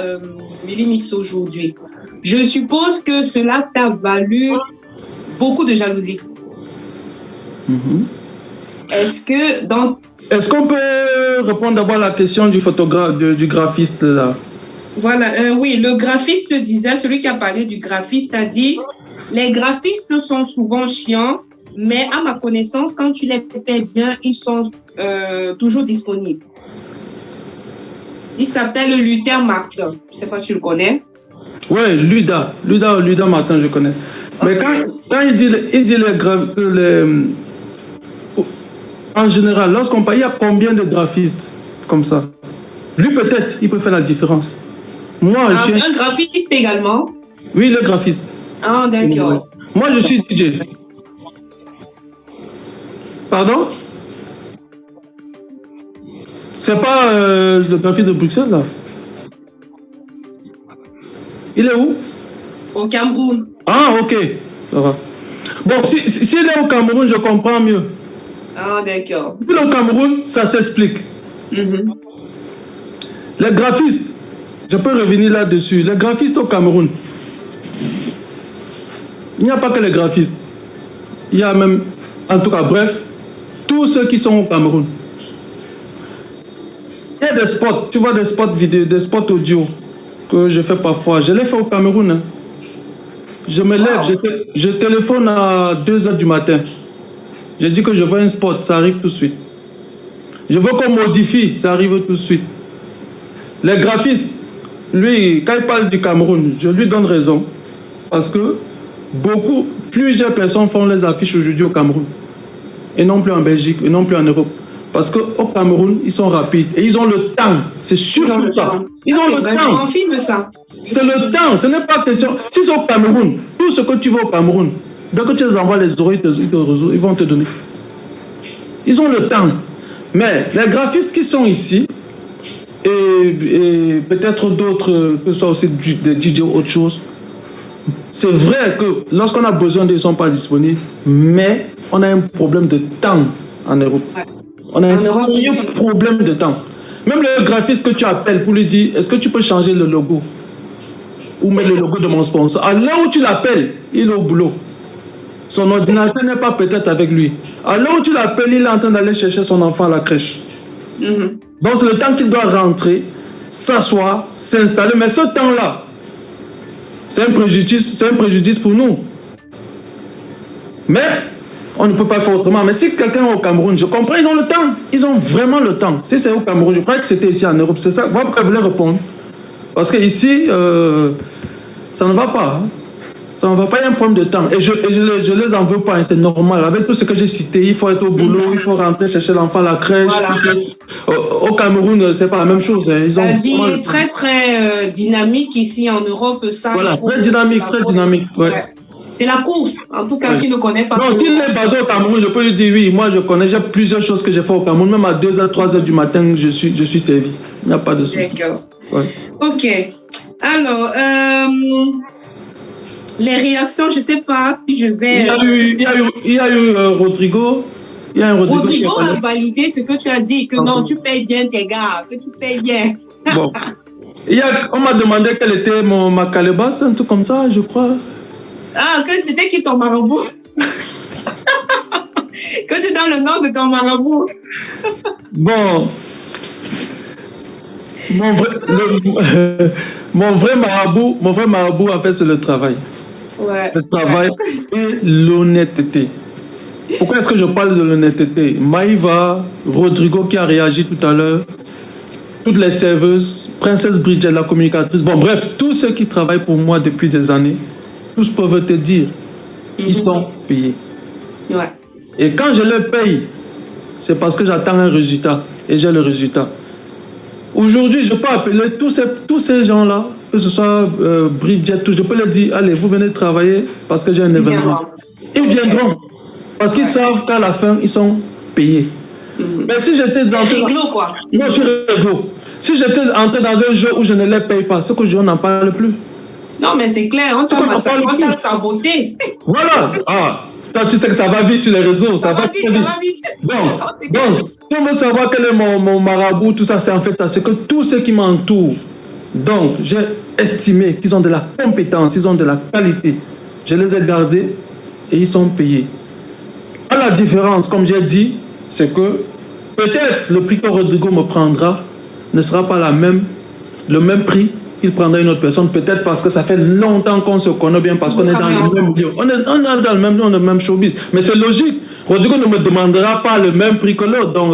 [SPEAKER 1] Willy Mix, aujourd'hui, je suppose que cela t'a valu beaucoup de jalousie.
[SPEAKER 2] Est-ce qu'on peut répondre d'abord à la question du photographe, du graphiste là?
[SPEAKER 1] Voilà, oui, le graphiste le disait, celui qui a parlé du graphiste a dit « Les graphistes sont souvent chiants, mais à ma connaissance, quand tu les fais bien, ils sont toujours disponibles. » Il s'appelle Luther Martin. Je ne sais pas si tu le connais.
[SPEAKER 2] Oui, Luda Martin, je connais. Okay. Mais quand il dit en général, lorsqu'on parle, il y a combien de graphistes comme ça? Lui, peut-être, il peut faire la différence. Moi,
[SPEAKER 1] c'est un graphiste également?
[SPEAKER 2] Oui, le graphiste.
[SPEAKER 1] Ah, d'accord.
[SPEAKER 2] Moi, je suis DJ. Pardon? C'est pas le graphiste de Bruxelles, là? Il est où?
[SPEAKER 1] Au Cameroun.
[SPEAKER 2] Ah, ok. Ça va. Bon, s'il est au Cameroun, je comprends mieux.
[SPEAKER 1] Ah, d'accord.
[SPEAKER 2] Puis au Cameroun, ça s'explique. Les graphistes, je peux revenir là-dessus. Les graphistes au Cameroun, il n'y a pas que les graphistes. Il y a même, en tout cas, bref, tous ceux qui sont au Cameroun. Il y a des spots, tu vois, des spots vidéo, des spots audio que je fais parfois. Je les fais au Cameroun. Hein. Je me lève, je téléphone à 2h du matin. Je dis que je veux un spot, ça arrive tout de suite. Je veux qu'on modifie, ça arrive tout de suite. Les graphistes, lui, quand il parle du Cameroun, je lui donne raison. Parce que plusieurs personnes font les affiches aujourd'hui au Cameroun. Et non plus en Belgique, et non plus en Europe. Parce qu'au Cameroun, ils sont rapides. Et ils ont le temps. C'est surtout ça. Ils ont le temps. C'est le temps. Ce n'est pas question. Si c'est au Cameroun, tout ce que tu veux au Cameroun, dès que tu les envoies les oreilles, ils vont te donner. Ils ont le temps. Mais les graphistes qui sont ici, et peut-être d'autres, que ce soit aussi des DJ ou autre chose, c'est vrai que lorsqu'on a besoin d'eux, ils ne sont pas disponibles, mais on a un problème de temps en Europe. Ouais. On a un sérieux problème de temps. Même le graphiste que tu appelles pour lui dire, est-ce que tu peux changer le logo? Ou mettre le logo de mon sponsor. À l'heure où tu l'appelles, il est au boulot. Son ordinateur n'est pas peut-être avec lui. Alors où tu l'appelles, il est en train d'aller chercher son enfant à la crèche. Donc c'est le temps qu'il doit rentrer, s'asseoir, s'installer. Mais ce temps-là, c'est un préjudice pour nous. Mais on ne peut pas faire autrement. Mais si quelqu'un est au Cameroun, je comprends, ils ont le temps. Ils ont vraiment le temps. Si c'est au Cameroun, je crois que c'était ici en Europe. C'est ça. Voilà pourquoi je voulais répondre. Parce qu'ici, ça ne va pas. Hein. Ça ne va pas, il y a un problème de temps. Et je les en veux pas, hein, c'est normal. Avec tout ce que j'ai cité, il faut être au boulot, il faut rentrer chercher l'enfant à la crèche. Voilà. Au Cameroun, c'est pas la même chose. Hein.
[SPEAKER 1] La vie est très, très dynamique ici en Europe. Ça,
[SPEAKER 2] voilà, très dynamique, très dynamique. Ouais.
[SPEAKER 1] C'est la course, en tout cas, qui ne connaît pas.
[SPEAKER 2] Non, s'il n'est pas au Cameroun, je peux lui dire oui. Moi, je connais, j'ai plusieurs choses que j'ai fait au Cameroun. Même à 2h, 3h du matin, je suis servi. Il n'y a pas de souci.
[SPEAKER 1] D'accord. Ouais. Ok. Alors, les réactions, je ne sais pas si je vais...
[SPEAKER 2] Il y a eu Rodrigo. Il y a un
[SPEAKER 1] Rodrigo a validé ce que tu as dit, que non, tu payes bien tes gars, que tu payes bien.
[SPEAKER 2] Bon. On m'a demandé quelle était ma calebasse, un truc comme ça, je crois.
[SPEAKER 1] Ah, que c'était qui ton marabout? Que tu donnes le nom de ton marabout.
[SPEAKER 2] Bon. Mon vrai marabout, en fait, c'est le travail.
[SPEAKER 1] Ouais.
[SPEAKER 2] Le travail et l'honnêteté. Pourquoi est-ce que je parle de l'honnêteté? Maïva, Rodrigo qui a réagi tout à l'heure, toutes les serveuses, Princesse Bridget, la communicatrice, bon bref, tous ceux qui travaillent pour moi depuis des années, tous peuvent te dire, ils sont payés.
[SPEAKER 1] Ouais.
[SPEAKER 2] Et quand je les paye, c'est parce que j'attends un résultat et j'ai le résultat. Aujourd'hui, je peux appeler tous ces gens-là, que ce soit Bridget, je peux leur dire, allez, vous venez travailler parce que j'ai un événement. Ils viendront. Parce qu'ils savent qu'à la fin, ils sont payés. Mais si j'étais dans...
[SPEAKER 1] réglo, quoi.
[SPEAKER 2] Non, je suis réglo. Si j'étais entré dans un jeu où je ne les paye pas, ce que je n'en parle plus.
[SPEAKER 1] Non, mais c'est clair, on t'a saboté.
[SPEAKER 2] Voilà. Ah, toi, tu sais que ça va vite sur les réseaux. Ça va vite. Donc, si on veut savoir quel est mon marabout, tout ça, c'est en fait, c'est que tous ceux qui m'entourent, donc, j'ai estimé qu'ils ont de la compétence, ils ont de la qualité. Je les ai gardés et ils sont payés. La différence, comme j'ai dit, c'est que peut-être le prix que Rodrigo me prendra ne sera pas le même prix qu'il prendra une autre personne, peut-être parce que ça fait longtemps qu'on se connaît bien, parce qu'on est dans le même milieu. On est dans le même showbiz. Mais c'est logique. Rodrigo ne me demandera pas le même prix que l'autre. Donc,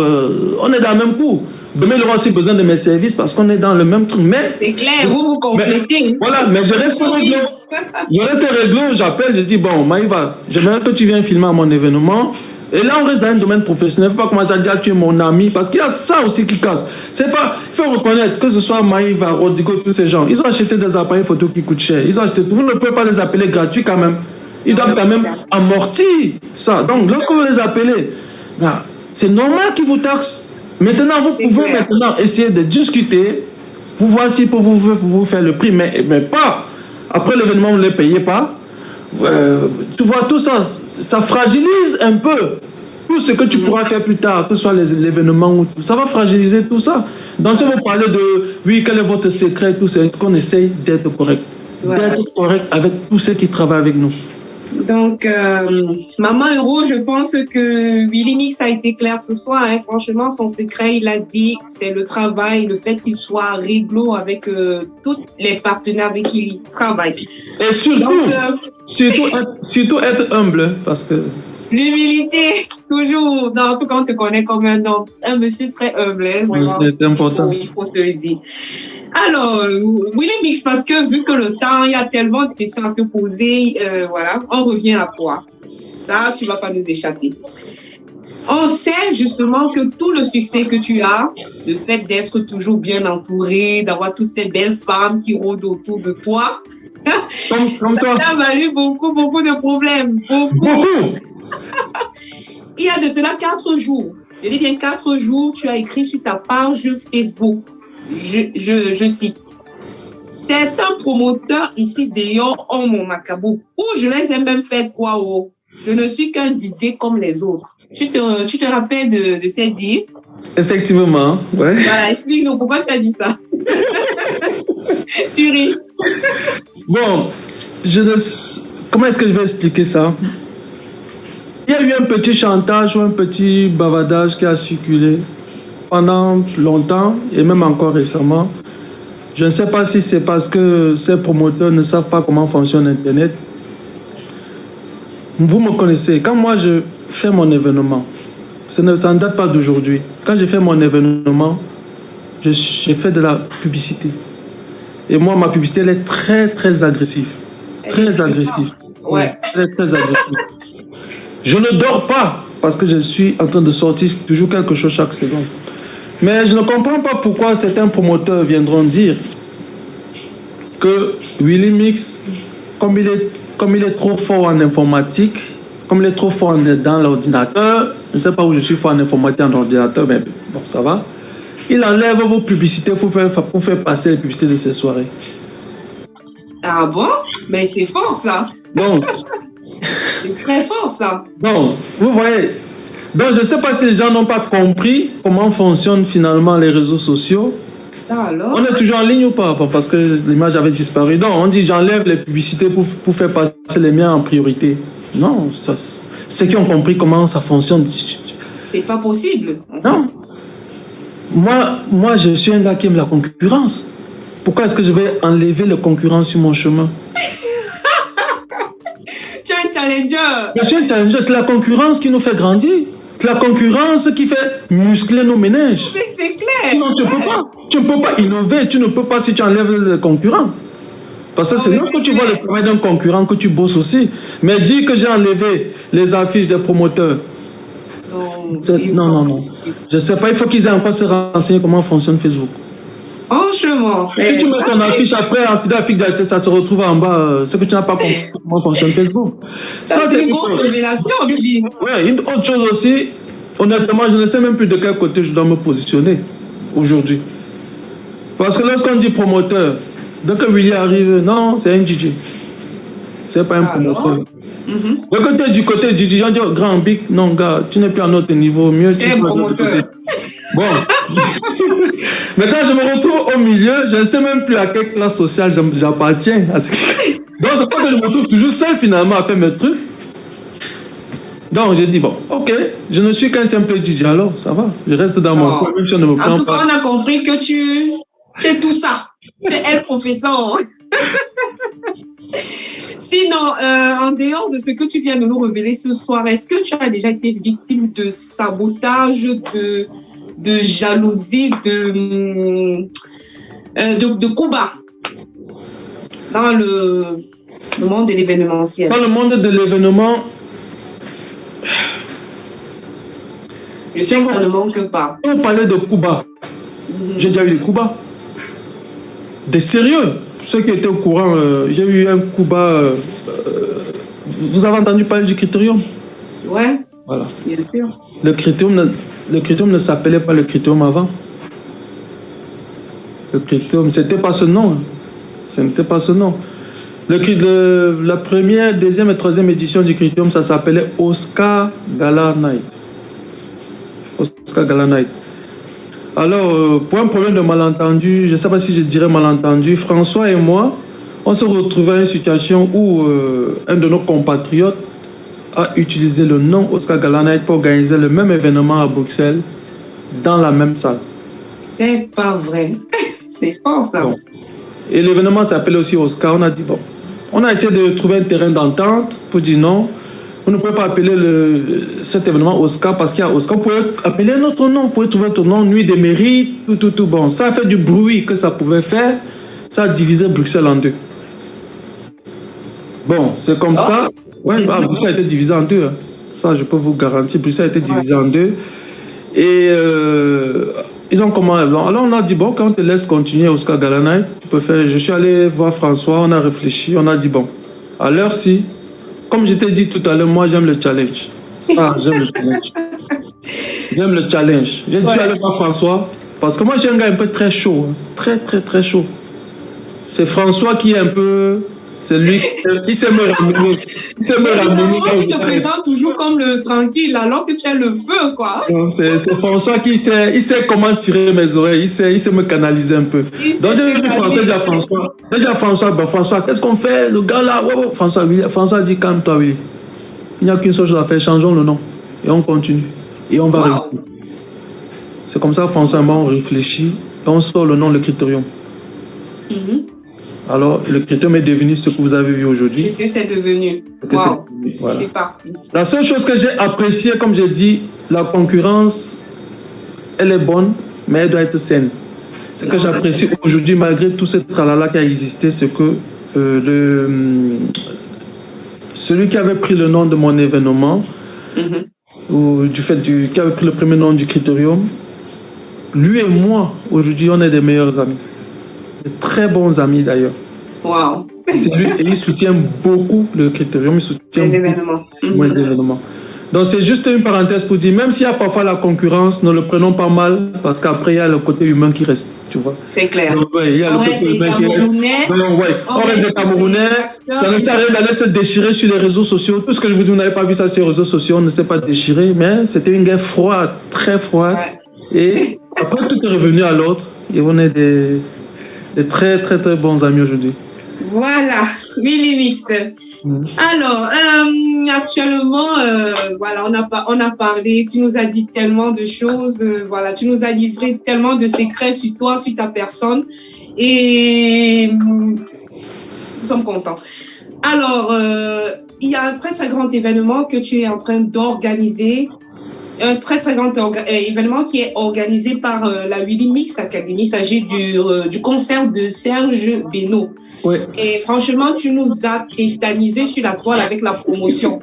[SPEAKER 2] on est dans le même coup. Demain, il aura aussi besoin de mes services parce qu'on est dans le même truc. Mais
[SPEAKER 1] c'est clair, vous complétez.
[SPEAKER 2] Voilà, mais je reste réglo. Je reste réglo, j'appelle, je dis, bon, Maïva, j'aimerais que tu viennes filmer à mon événement. Et là, on reste dans un domaine professionnel. Il ne faut pas commencer à dire que tu es mon ami. Parce qu'il y a ça aussi qui casse. C'est pas... Il faut reconnaître que ce soit Maïva, Rodrigo, tous ces gens. Ils ont acheté des appareils photo qui coûtent cher. Ils ont acheté... Vous ne pouvez pas les appeler gratuits quand même. Ils doivent quand même amortir ça. Donc, lorsque vous les appelez, c'est normal qu'ils vous taxent. Maintenant, vous pouvez maintenant essayer de discuter pour voir si pour vous faire le prix. Mais pas. Après l'événement, vous ne les payez pas. Tu vois, tout ça, ça fragilise un peu tout ce que tu pourras faire plus tard, que ce soit l'événement ou tout. Ça va fragiliser tout ça. Donc, si vous parlez de, oui, quel est votre secret, tout ça, qu'on essaye d'être correct. Voilà. D'être correct avec tous ceux qui travaillent avec nous.
[SPEAKER 1] Donc, Maman Héros, je pense que Willy Mix a été clair ce soir. Hein. Franchement, son secret, il a dit, c'est le travail, le fait qu'il soit réglo avec tous les partenaires avec qui il travaille.
[SPEAKER 2] Et surtout être humble, parce que...
[SPEAKER 1] L'humilité, toujours. Non, en tout cas, on te connaît comme un homme, un monsieur très humble. Hein, vraiment.
[SPEAKER 2] C'est important.
[SPEAKER 1] Il faut se le dire. Alors, Willy Mix, parce que vu que le temps, il y a tellement de questions à te poser, voilà, on revient à toi. Ça, tu ne vas pas nous échapper. On sait justement que tout le succès que tu as, le fait d'être toujours bien entouré, d'avoir toutes ces belles femmes qui rôdent autour de toi, ça t'a valu beaucoup de problèmes. Beaucoup. Il y a de cela 4 jours, je dis bien 4 jours, tu as écrit sur ta page Facebook, je cite, t'es un promoteur ici d'ailleurs en mon Macabo, où je les ai même fait quoi, oh, je ne suis qu'un DJ comme les autres. Tu te rappelles de ces dires?
[SPEAKER 2] Effectivement, ouais.
[SPEAKER 1] Voilà, explique-nous pourquoi tu as dit ça. Tu ris.
[SPEAKER 2] Bon, comment est-ce que je vais expliquer ça? Il y a eu un petit chantage ou un petit bavardage qui a circulé pendant longtemps et même encore récemment. Je ne sais pas si c'est parce que ces promoteurs ne savent pas comment fonctionne Internet. Vous me connaissez. Quand moi je fais mon événement, ça ne date pas d'aujourd'hui. Quand je fais mon événement, je fais de la publicité. Et moi, ma publicité, elle est très, très agressive. Très agressive.
[SPEAKER 1] Ouais.
[SPEAKER 2] Très, très agressive. Je ne dors pas parce que je suis en train de sortir toujours quelque chose chaque seconde. Mais je ne comprends pas pourquoi certains promoteurs viendront dire que Willy Mix, comme il est trop fort en informatique, comme il est trop fort dans l'ordinateur, je ne sais pas où je suis fort en informatique en ordinateur, mais bon, ça va. Il enlève vos publicités pour faire passer les publicités de ces soirées.
[SPEAKER 1] Ah bon? Mais c'est fort ça.
[SPEAKER 2] Donc,
[SPEAKER 1] c'est très fort ça.
[SPEAKER 2] Donc, vous voyez. Donc, je ne sais pas si les gens n'ont pas compris comment fonctionnent finalement les réseaux sociaux.
[SPEAKER 1] Ah, alors?
[SPEAKER 2] On est toujours en ligne ou pas? Parce que l'image avait disparu. Donc, on dit j'enlève les publicités pour faire passer les miens en priorité. Non, ceux qui ont compris comment ça fonctionne.
[SPEAKER 1] C'est pas possible.
[SPEAKER 2] Non. Moi, je suis un gars qui aime la concurrence. Pourquoi est-ce que je vais enlever la concurrence sur mon chemin?
[SPEAKER 1] Tu es un challenger.
[SPEAKER 2] Je suis un challenger. C'est la concurrence qui nous fait grandir. C'est la concurrence qui fait muscler nos ménages.
[SPEAKER 1] Mais c'est clair.
[SPEAKER 2] Non, tu ne peux pas. Tu ne peux pas innover. Tu ne peux pas si tu enlèves le concurrent. Parce que c'est lorsque tu vois le travail d'un concurrent que tu bosses aussi. Mais dis que j'ai enlevé les affiches des promoteurs. Non. Je ne sais pas, il faut qu'ils aient encore se renseigner comment fonctionne Facebook.
[SPEAKER 1] Franchement.
[SPEAKER 2] Si tu mets ton affiche après, ça se retrouve en bas. Ce que tu n'as pas compris comment fonctionne Facebook.
[SPEAKER 1] Ça, c'est une grande révélation, Billy.
[SPEAKER 2] Oui, une autre chose aussi, honnêtement, je ne sais même plus de quel côté je dois me positionner aujourd'hui. Parce que lorsqu'on dit promoteur, dès que Willy arrive, non, c'est un DJ. C'est pas un promoteur. Dès que tu es du côté DJ, on dit grand big, non, gars, tu n'es plus à notre niveau, mieux tu es
[SPEAKER 1] promoteur.
[SPEAKER 2] Bon. Maintenant, je me retrouve au milieu, je ne sais même plus à quelle classe sociale j'appartiens. Donc, c'est pas que je me retrouve toujours seul finalement à faire mes trucs. Donc, j'ai dit, bon, ok, je ne suis qu'un simple DJ, alors ça va, je reste dans mon coin, même si on ne me prend pas.
[SPEAKER 1] En tout cas, on a compris que tu es tout ça. Tu es un professeur. Sinon, en dehors de ce que tu viens de nous révéler ce soir, est-ce que tu as déjà été victime de sabotage, de jalousie, de coups bas dans le monde de l'événementiel?
[SPEAKER 2] Dans le monde de l'événement,
[SPEAKER 1] je sais que ça ne manque pas.
[SPEAKER 2] On parlait de coups bas. J'ai déjà eu des coups bas. Des sérieux. Ceux qui étaient au courant, j'ai eu un coup bas. Vous avez entendu parler du Critérium?
[SPEAKER 1] Ouais.
[SPEAKER 2] Voilà.
[SPEAKER 1] Bien sûr.
[SPEAKER 2] Le Critérium ne s'appelait pas le Critérium avant. Le Critérium, c'était pas ce nom. Ce n'était pas ce nom. La première, deuxième et troisième édition du Critérium, ça s'appelait Oscar Gala Night. Oscar Gala Night. Alors, pour un problème de malentendu, je ne sais pas si je dirais malentendu, François et moi, on se retrouvait à une situation où un de nos compatriotes a utilisé le nom Oscar Gala Night pour organiser le même événement à Bruxelles dans la même salle.
[SPEAKER 1] C'est pas vrai. C'est fort ça. Bon.
[SPEAKER 2] Et l'événement s'appelait aussi Oscar. On a dit, bon, on a essayé de trouver un terrain d'entente pour dire non. Vous ne pouvez pas appeler cet événement Oscar parce qu'il y a Oscar. Vous pouvez appeler un autre nom. Vous pouvez trouver ton nom, Nuit des Mérites, tout. Bon, ça a fait du bruit que ça pouvait faire. Ça a divisé Bruxelles en deux. Bon, c'est comme ça. Ouais, Bruxelles a été divisé en deux. Hein. Ça, je peux vous garantir. Bruxelles a été divisé en deux. Et ils ont commandé. Alors, on a dit, bon, quand on te laisse continuer Oscar Gala Night, tu peux faire. Je suis allé voir François, on a réfléchi, on a dit, bon, à l'heure-ci, comme je t'ai dit tout à l'heure, moi, j'aime le challenge. Ça, j'aime le challenge. J'aime le challenge. J'ai dû aller voir François, parce que moi, j'ai un gars un peu très chaud. Hein. Très chaud. C'est François qui est un peu... C'est lui qui sait me ramener. Il sait me ramener.
[SPEAKER 1] Tu te présentes toujours comme le tranquille, alors que tu as le feu, quoi.
[SPEAKER 2] C'est François qui sait, il sait comment tirer mes oreilles, il sait me canaliser un peu. Donc j'ai dit François, François, qu'est-ce qu'on fait? Le gars là, François dit calme-toi, oui. Il n'y a qu'une seule chose à faire, changeons le nom. Et on continue. Et on va réussir. C'est comme ça, François et moi, on réfléchit et on sort le nom, le Critérium. Alors, le Critérium est devenu ce que vous avez vu aujourd'hui.
[SPEAKER 1] C'est devenu.
[SPEAKER 2] Voilà.
[SPEAKER 1] C'est parti.
[SPEAKER 2] La seule chose que j'ai appréciée, comme j'ai dit, la concurrence, elle est bonne, mais elle doit être saine. Ce que j'apprécie aujourd'hui, malgré tout ce tralala qui a existé, c'est que celui qui avait pris le nom de mon événement, ou qui avait pris le premier nom du Critérium, lui et moi, aujourd'hui, on est des meilleurs amis. De très bons amis d'ailleurs.
[SPEAKER 1] Wow.
[SPEAKER 2] C'est lui et il soutient beaucoup le Critérium, il soutient
[SPEAKER 1] les événements.
[SPEAKER 2] Les événements. Donc c'est juste une parenthèse pour dire, même s'il y a parfois la concurrence, ne le prenons pas mal, parce qu'après il y a le côté humain qui reste, tu vois.
[SPEAKER 1] C'est clair.
[SPEAKER 2] Donc, il y a
[SPEAKER 1] on reste des Camerounais.
[SPEAKER 2] On reste des Camerounais. Ça ne sert à rien d'aller se déchirer sur les réseaux sociaux. Tout ce que je vous dis, vous n'avez pas vu ça sur les réseaux sociaux, on ne s'est pas déchiré, mais c'était une guerre froide, très froide. Et après tout est revenu à l'autre, et on est des très très très bons amis aujourd'hui.
[SPEAKER 1] Voilà, Willy Mix. Alors, actuellement, voilà, on a parlé, tu nous as dit tellement de choses, voilà, tu nous as livré tellement de secrets sur toi, sur ta personne, et nous sommes contents. Alors, il y a un très très grand événement que tu es en train d'organiser, un très très grand événement qui est organisé par la Willy Mix Academy. Il s'agit du concert de Serge Beno.
[SPEAKER 2] Oui.
[SPEAKER 1] Et franchement, tu nous as tétanisé sur la toile avec la promotion.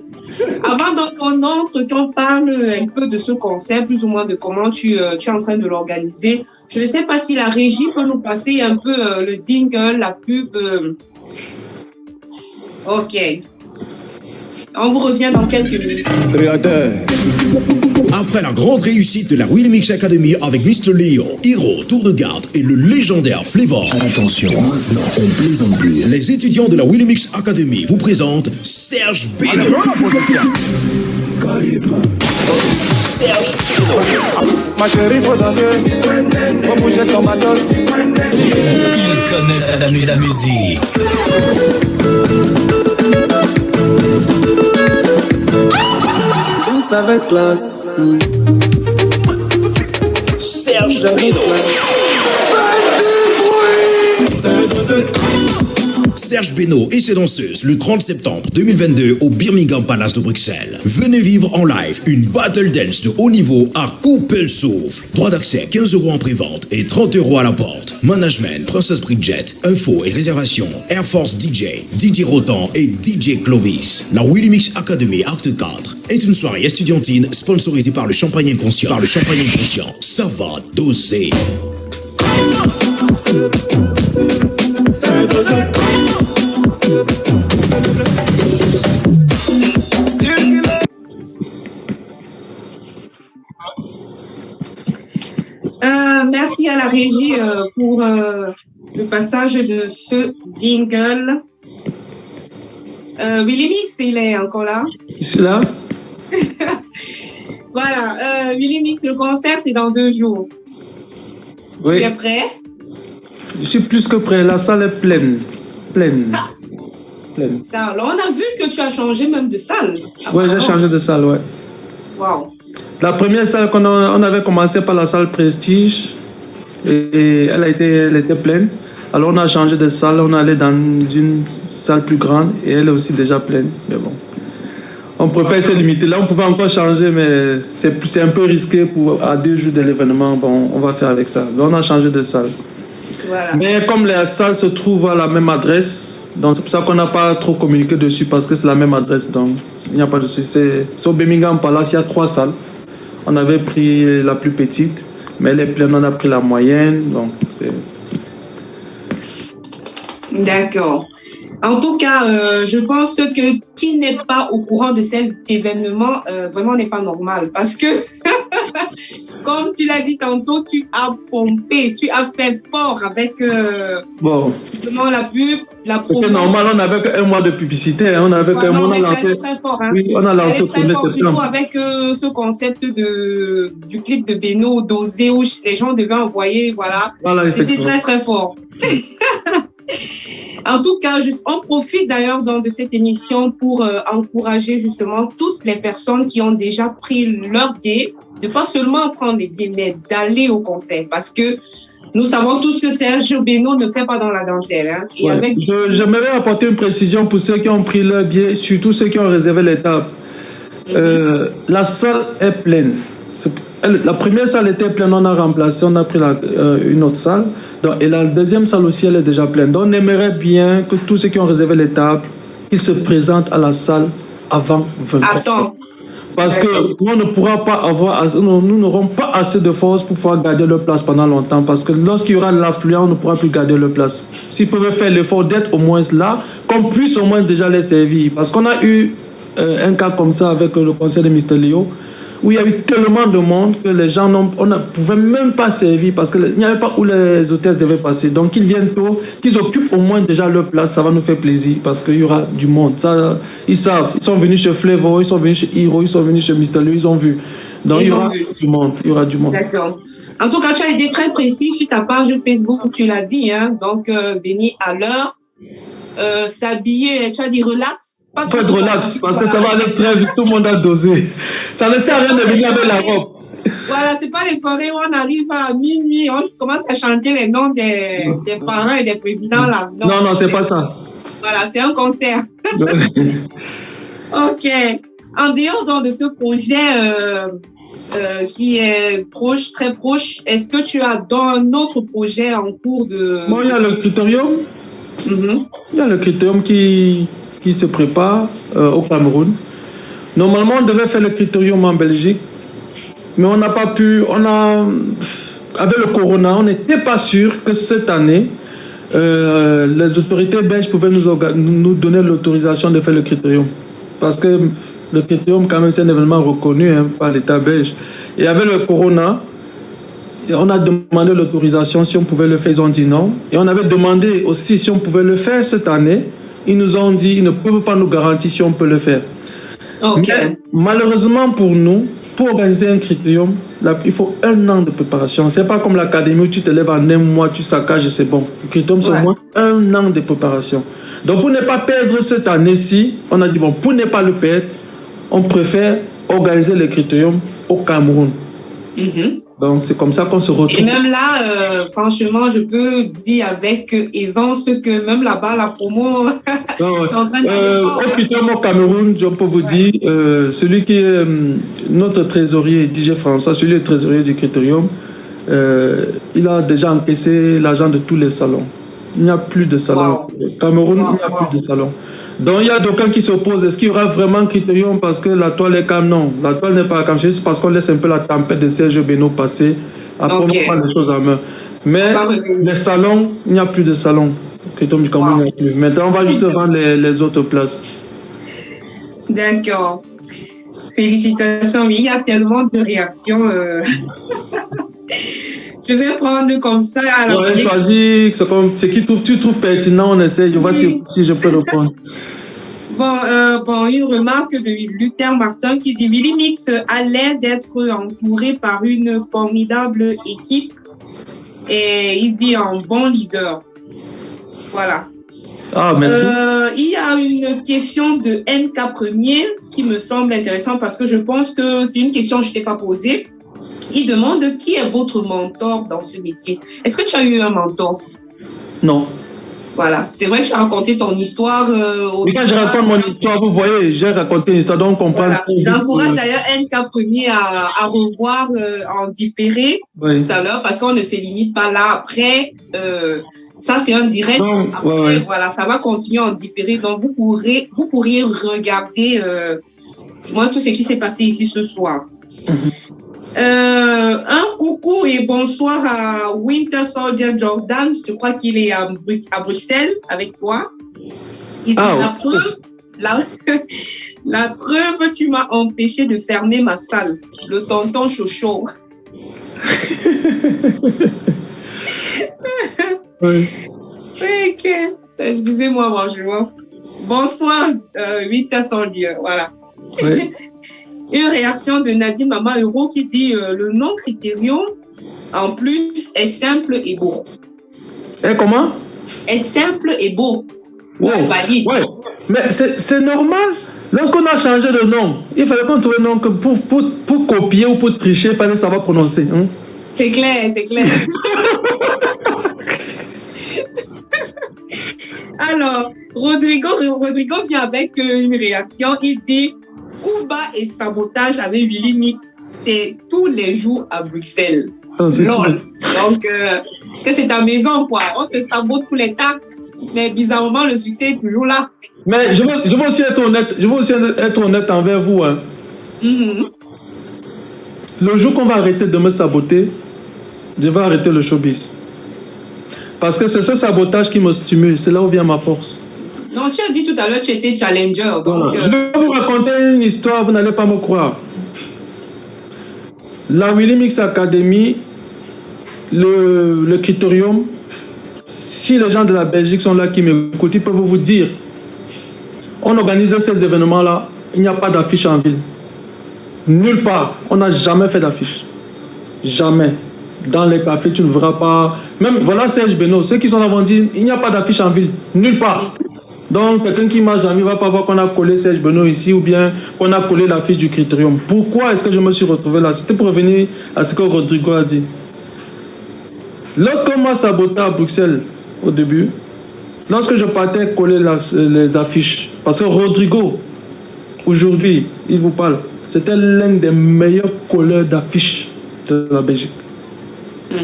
[SPEAKER 1] Avant qu'on parle un peu de ce concert, plus ou moins de comment tu es en train de l'organiser, je ne sais pas si la régie peut nous passer un peu le jingle, la pub. Ok. On vous revient dans quelques minutes.
[SPEAKER 6] Après la grande réussite de la Willy Mix Academy avec Mr. Leo, Hiro, Tour de Garde et le légendaire Flavor. Attention, maintenant on plaisante plus. Les étudiants de la Willy Mix Academy vous présentent Serge Beno. Serge Beno.
[SPEAKER 9] Ma chérie, faut danser, faut bouger ton matos.
[SPEAKER 6] Il connaît la musique.
[SPEAKER 9] Danse avec classe.
[SPEAKER 6] Serge Beno. Serge Beno et ses danseuses le 30 septembre 2022 au Birmingham Palace de Bruxelles. Venez vivre en live une battle dance de haut niveau à couper le souffle. Droit d'accès 15 € en pré-vente et 30 € à la porte. Management Princess Bridget. Infos et réservations Air Force DJ, DJ Rotan et DJ Clovis. La Willy Mix Academy Acte 4 est une soirée estudiantine sponsorisée par le Champagne Inconscient. Ça va doser.
[SPEAKER 1] Merci à la régie pour le passage de ce jingle. Willy Mix, il est encore là?
[SPEAKER 2] Je suis là.
[SPEAKER 1] Voilà, Willy Mix, le concert, c'est dans 2 jours.
[SPEAKER 2] Oui.
[SPEAKER 1] Tu es prêt?
[SPEAKER 2] Je suis plus que prêt. La salle est pleine. Pleine.
[SPEAKER 1] Ça, alors, on a vu que tu as changé même de salle.
[SPEAKER 2] Oui, j'ai changé de salle, ouais.
[SPEAKER 1] Wow.
[SPEAKER 2] La première salle, on avait commencé par la salle Prestige et elle était pleine. Alors on a changé de salle, on est allé dans une salle plus grande et elle est aussi déjà pleine. Mais bon, on préfère se limiter. Là, on pouvait encore changer, mais c'est un peu risqué à 2 jours de l'événement. Bon, on va faire avec ça. Donc, on a changé de salle.
[SPEAKER 1] Voilà.
[SPEAKER 2] Mais comme les salles se trouvent à la même adresse, donc c'est pour ça qu'on n'a pas trop communiqué dessus parce que c'est la même adresse. Donc il n'y a pas de souci. C'est au Birmingham Palace, il y a 3 salles. On avait pris la plus petite, mais elle est pleine, on a pris la moyenne. Donc c'est...
[SPEAKER 1] D'accord. En tout cas, je pense que qui n'est pas au courant de cet événement, vraiment n'est pas normal. Parce que, comme tu l'as dit tantôt, tu as pompé, tu as fait fort avec vraiment la pub, la promo.
[SPEAKER 2] C'était normal, on n'avait qu'un mois de publicité. On avait qu'un mois de lancé.
[SPEAKER 1] Très fort, hein.
[SPEAKER 2] Oui, on a lancé
[SPEAKER 1] très fort, surtout avec ce concept du clip de Beno, Dosé, où les gens devaient envoyer, voilà. C'était très, très fort. En tout cas, on profite d'ailleurs de cette émission pour encourager justement toutes les personnes qui ont déjà pris leur billet, de pas seulement prendre des billets, mais d'aller au concert. Parce que nous savons tous que Serge Beno ne fait pas dans la dentelle. Hein. Et avec...
[SPEAKER 2] J'aimerais apporter une précision pour ceux qui ont pris leur billet, surtout ceux qui ont réservé les tables. La salle est pleine. La première salle était pleine, on a remplacé, on a pris une autre salle. Et la deuxième salle aussi, elle est déjà pleine. Donc, on aimerait bien que tous ceux qui ont réservé les tables, qu'ils se présentent à la salle avant 20h.
[SPEAKER 1] Attends.
[SPEAKER 2] Parce que nous ne pourra pas nous n'aurons pas assez de force pour pouvoir garder leur place pendant longtemps. Parce que lorsqu'il y aura de l'affluence, on ne pourra plus garder leur place. S'ils peuvent faire l'effort d'être au moins là, qu'on puisse au moins déjà les servir. Parce qu'on a eu un cas comme ça avec le concert de Mr. Léo, où il y a eu tellement de monde que les gens ne pouvaient même pas servir parce qu'il n'y avait pas où les hôtesses devaient passer. Donc qu'ils viennent tôt, qu'ils occupent au moins déjà leur place, ça va nous faire plaisir parce qu'il y aura du monde. Ça, ils savent, ils sont venus chez Flavor, ils sont venus chez Hero, ils sont venus chez Mr. Léo, ils ont vu. Donc il y aura du monde, il y aura du monde.
[SPEAKER 1] D'accord. En tout cas, tu as été très précis sur ta page Facebook, tu l'as dit, hein. Donc venir à l'heure, s'habiller, tu as dit relax.
[SPEAKER 2] Faites relax, parce que ça va aller très vite, tout le monde a dosé. Ça ne sert à rien de venir avec la robe.
[SPEAKER 1] Voilà, c'est pas les soirées où on arrive à minuit, on commence à chanter les noms des parents et des présidents là.
[SPEAKER 2] Non, c'est pas ça.
[SPEAKER 1] Voilà, c'est un concert. Ok. En dehors de ce projet qui est proche, très proche, est-ce que tu as un autre projet en cours de...
[SPEAKER 2] Bon, il y a le Critérium. Il y a le Critérium qui se prépare au Cameroun. Normalement, on devait faire le Critérium en Belgique, mais on n'a pas pu. Avec le corona, on n'était pas sûr que cette année, les autorités belges pouvaient nous donner l'autorisation de faire le Critérium. Parce que le Critérium, quand même, c'est un événement reconnu par l'État belge. Et avec le corona, on a demandé l'autorisation si on pouvait le faire. Ils ont dit non. Et on avait demandé aussi si on pouvait le faire cette année. Ils nous ont dit qu'ils ne peuvent pas nous garantir si on peut le faire.
[SPEAKER 1] Okay.
[SPEAKER 2] Mais malheureusement pour nous, pour organiser un Critérium, il faut 1 an de préparation. Ce n'est pas comme l'académie où tu te lèves en 1 mois, tu saccages et c'est bon. Le Critérium, c'est au moins 1 an de préparation. Donc pour ne pas perdre cette année-ci, on a dit bon, pour ne pas le perdre, on préfère organiser le Critérium au Cameroun. Donc, c'est comme ça qu'on se retrouve.
[SPEAKER 1] Et même là, franchement, je peux dire avec aisance que même là-bas, la promo, c'est en train d'aller fort.
[SPEAKER 2] Au Critérium au Cameroun, je peux vous dire, celui qui est notre trésorier, DJ François, celui qui est trésorier du Critérium, il a déjà encaissé l'argent de tous les salons. Il n'y a plus de salons. Au Cameroun, il n'y a plus de salons. Donc, il y a d'aucuns qui s'opposent. Est-ce qu'il y aura vraiment un Critérium parce que la toile est calme? Non, la toile n'est pas calme. C'est juste parce qu'on laisse un peu la tempête de Serge Beno passer. Après, on prend les choses en main. Mais les salons, il n'y a plus de salons. Critérium du Cameroun, il n'y a plus. Maintenant, on va juste vendre les autres places.
[SPEAKER 1] D'accord. Félicitations. Oui, il y a tellement de réactions. Je vais prendre comme ça. Alors,
[SPEAKER 2] choisis ce qui tu trouves pertinent, on essaie. Je vois si je peux répondre.
[SPEAKER 1] Bon, une remarque de Luther Martin qui dit Willy Mix a l'air d'être entouré par une formidable équipe et il dit un bon leader. Voilà.
[SPEAKER 2] Ah, merci.
[SPEAKER 1] Il y a une question de NK Premier qui me semble intéressante parce que je pense que c'est une question que je ne t'ai pas posée. Il demande qui est votre mentor dans ce métier. Est-ce que tu as eu un mentor?
[SPEAKER 2] Non.
[SPEAKER 1] Voilà, c'est vrai que tu as raconté ton histoire.
[SPEAKER 2] Et quand je raconte mon histoire, vous voyez, j'ai raconté une histoire, donc on comprend.
[SPEAKER 1] Voilà. J'encourage d'ailleurs NK Premier à revoir en différé tout à l'heure parce qu'on ne se limite pas là. Après, ça c'est un direct. Donc, après, voilà, ça va continuer en différé. Donc vous pourriez regarder moi tout ce qui s'est passé ici ce soir. Un coucou et bonsoir à Winter Soldier Jordan. Je crois qu'il est à Bruxelles avec toi. Il dit la preuve, tu m'as empêché de fermer ma salle. Le tonton Chocho. Ok. Excusez-moi, bonjour. Bonsoir, Winter Soldier. Voilà. Oui. Une réaction de Nadine Maman Euro qui dit le nom Critérium, en plus, est simple et beau.
[SPEAKER 2] Et comment?
[SPEAKER 1] Est simple et beau.
[SPEAKER 2] Ouais. Mais c'est normal. Lorsqu'on a changé de nom, il fallait qu'on trouve un nom que pour copier ou pour tricher, il fallait savoir prononcer. Hein?
[SPEAKER 1] C'est clair. Alors, Rodrigo vient avec une réaction. Il dit Cuba et sabotage avec Willy Mix, c'est tous les jours à Bruxelles. LOL. Donc, que c'est ta maison, quoi. On te sabote tous les temps, mais bizarrement, le succès est toujours là.
[SPEAKER 2] Mais je veux aussi être honnête envers vous. Hein. Le jour qu'on va arrêter de me saboter, je vais arrêter le showbiz. Parce que c'est ce sabotage qui me stimule. C'est là où vient ma force.
[SPEAKER 1] Non, tu as dit tout à l'heure que tu étais challenger. Donc,
[SPEAKER 2] Je vais vous raconter une histoire, vous n'allez pas me croire. La Willy Mix Academy, le Critérium, si les gens de la Belgique sont là qui m'écoutent, ils peuvent vous dire, on organise ces événements-là, il n'y a pas d'affiche en ville. Nulle part. On n'a jamais fait d'affiche. Jamais. Dans les cafés, tu ne verras pas. Même, voilà Serge Benoît, ceux qui sont là vont dire, il n'y a pas d'affiche en ville. Nulle part. Donc, quelqu'un qui marche en ville ne va pas voir qu'on a collé Serge Benoît ici ou bien qu'on a collé l'affiche du Critérium. Pourquoi est-ce que je me suis retrouvé là? C'était pour revenir à ce que Rodrigo a dit. Lorsqu'on m'a saboté à Bruxelles, au début, lorsque je partais coller les affiches, parce que Rodrigo, aujourd'hui, il vous parle, c'était l'un des meilleurs colleurs d'affiches de la Belgique.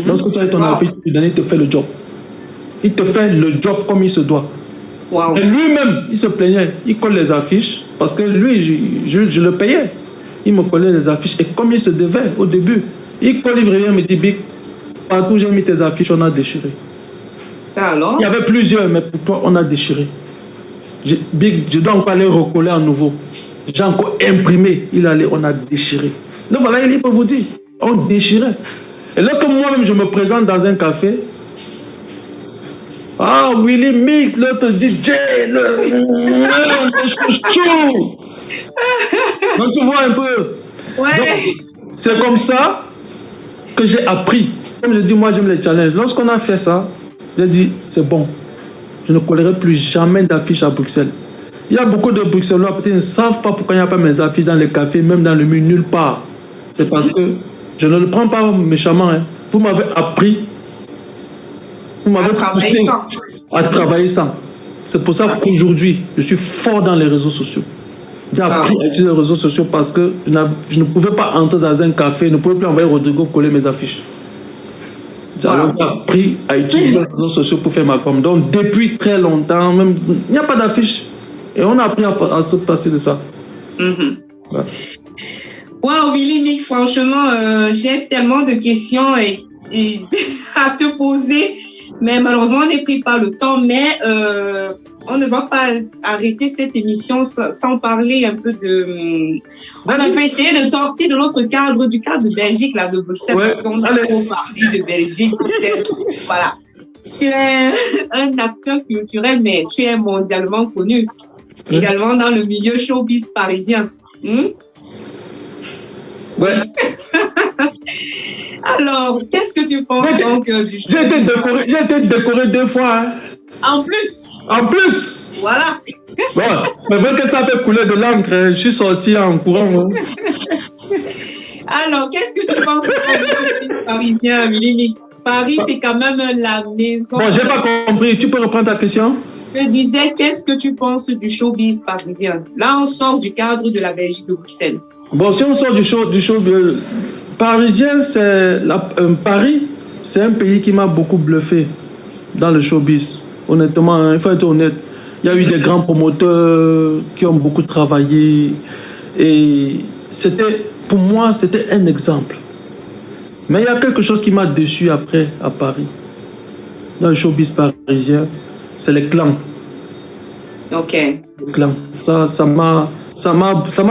[SPEAKER 2] Lorsque tu as ton affiche, il te fait le job. Il te fait le job comme il se doit. Et lui-même, il se plaignait. Il colle les affiches parce que lui, je le payais. Il me collait les affiches et comme il se devait au début, il colle, il me dit, Big, partout où j'ai mis tes affiches, on a déchiré.
[SPEAKER 1] Ça alors?
[SPEAKER 2] Il y avait plusieurs, mais pour toi, on a déchiré. Big, je dois encore les recoller à nouveau. J'ai encore imprimé. On a déchiré. Donc voilà, il peut vous dire, on déchirait. Et lorsque moi-même je me présente dans un café, ah, Willy Mix, l'autre DJ, donc tu vois un peu. Ouais. C'est comme ça que j'ai appris. Comme je dis, moi j'aime les challenges. Lorsqu'on a fait ça, j'ai dit, c'est bon. Je ne collerai plus jamais d'affiches à Bruxelles. Il y a beaucoup de Bruxellois, peut-être, ils ne savent pas pourquoi il n'y a pas mes affiches dans les cafés, même dans le mur, nulle part. C'est parce que je ne le prends pas méchamment. Hein. Vous m'avez appris. Vous m'avez poussé à travailler sans. C'est pour ça qu'aujourd'hui, je suis fort dans les réseaux sociaux. J'ai appris à utiliser les réseaux sociaux parce que je ne pouvais pas entrer dans un café, je ne pouvais plus envoyer Rodrigo coller mes affiches. J'ai appris à utiliser les réseaux sociaux pour faire ma com. Donc, depuis très longtemps, même, il n'y a pas d'affiche. Et on a appris à se passer de ça.
[SPEAKER 1] Wow, Willy Mix, franchement, j'ai tellement de questions à te poser, mais malheureusement, on n'est pris par le temps. Mais on ne va pas arrêter cette émission sans parler un peu de... On a pu essayer de sortir de notre cadre, du cadre de Belgique, là, de Bruxelles, parce qu'on a trop parlé de Belgique, Bruxelles. Voilà. Tu es un acteur culturel, mais tu es mondialement connu. Également dans le milieu showbiz parisien.
[SPEAKER 2] Ouais.
[SPEAKER 1] Alors, qu'est-ce que tu penses donc du show?
[SPEAKER 2] J'ai été décoré 2 fois. Hein.
[SPEAKER 1] En plus. Voilà.
[SPEAKER 2] Bon, c'est vrai que ça fait couler de l'encre. Je suis sorti en courant. Hein.
[SPEAKER 1] Alors, qu'est-ce que tu penses du showbiz parisien, Willy Mix? Paris, c'est quand même la maison.
[SPEAKER 2] Bon, j'ai pas compris. Tu peux reprendre ta question?
[SPEAKER 1] Je disais, qu'est-ce que tu penses du showbiz parisien? Là, on sort du cadre de la Belgique de Bruxelles.
[SPEAKER 2] Bon, si on sort du showbiz parisien, Paris, c'est un pays qui m'a beaucoup bluffé dans le showbiz. Honnêtement, hein, il faut être honnête. Il y a eu des grands promoteurs qui ont beaucoup travaillé. Et pour moi, c'était un exemple. Mais il y a quelque chose qui m'a déçu après à Paris. Dans le showbiz parisien, c'est les clans.
[SPEAKER 1] Ok.
[SPEAKER 2] Les clans. Ça m'a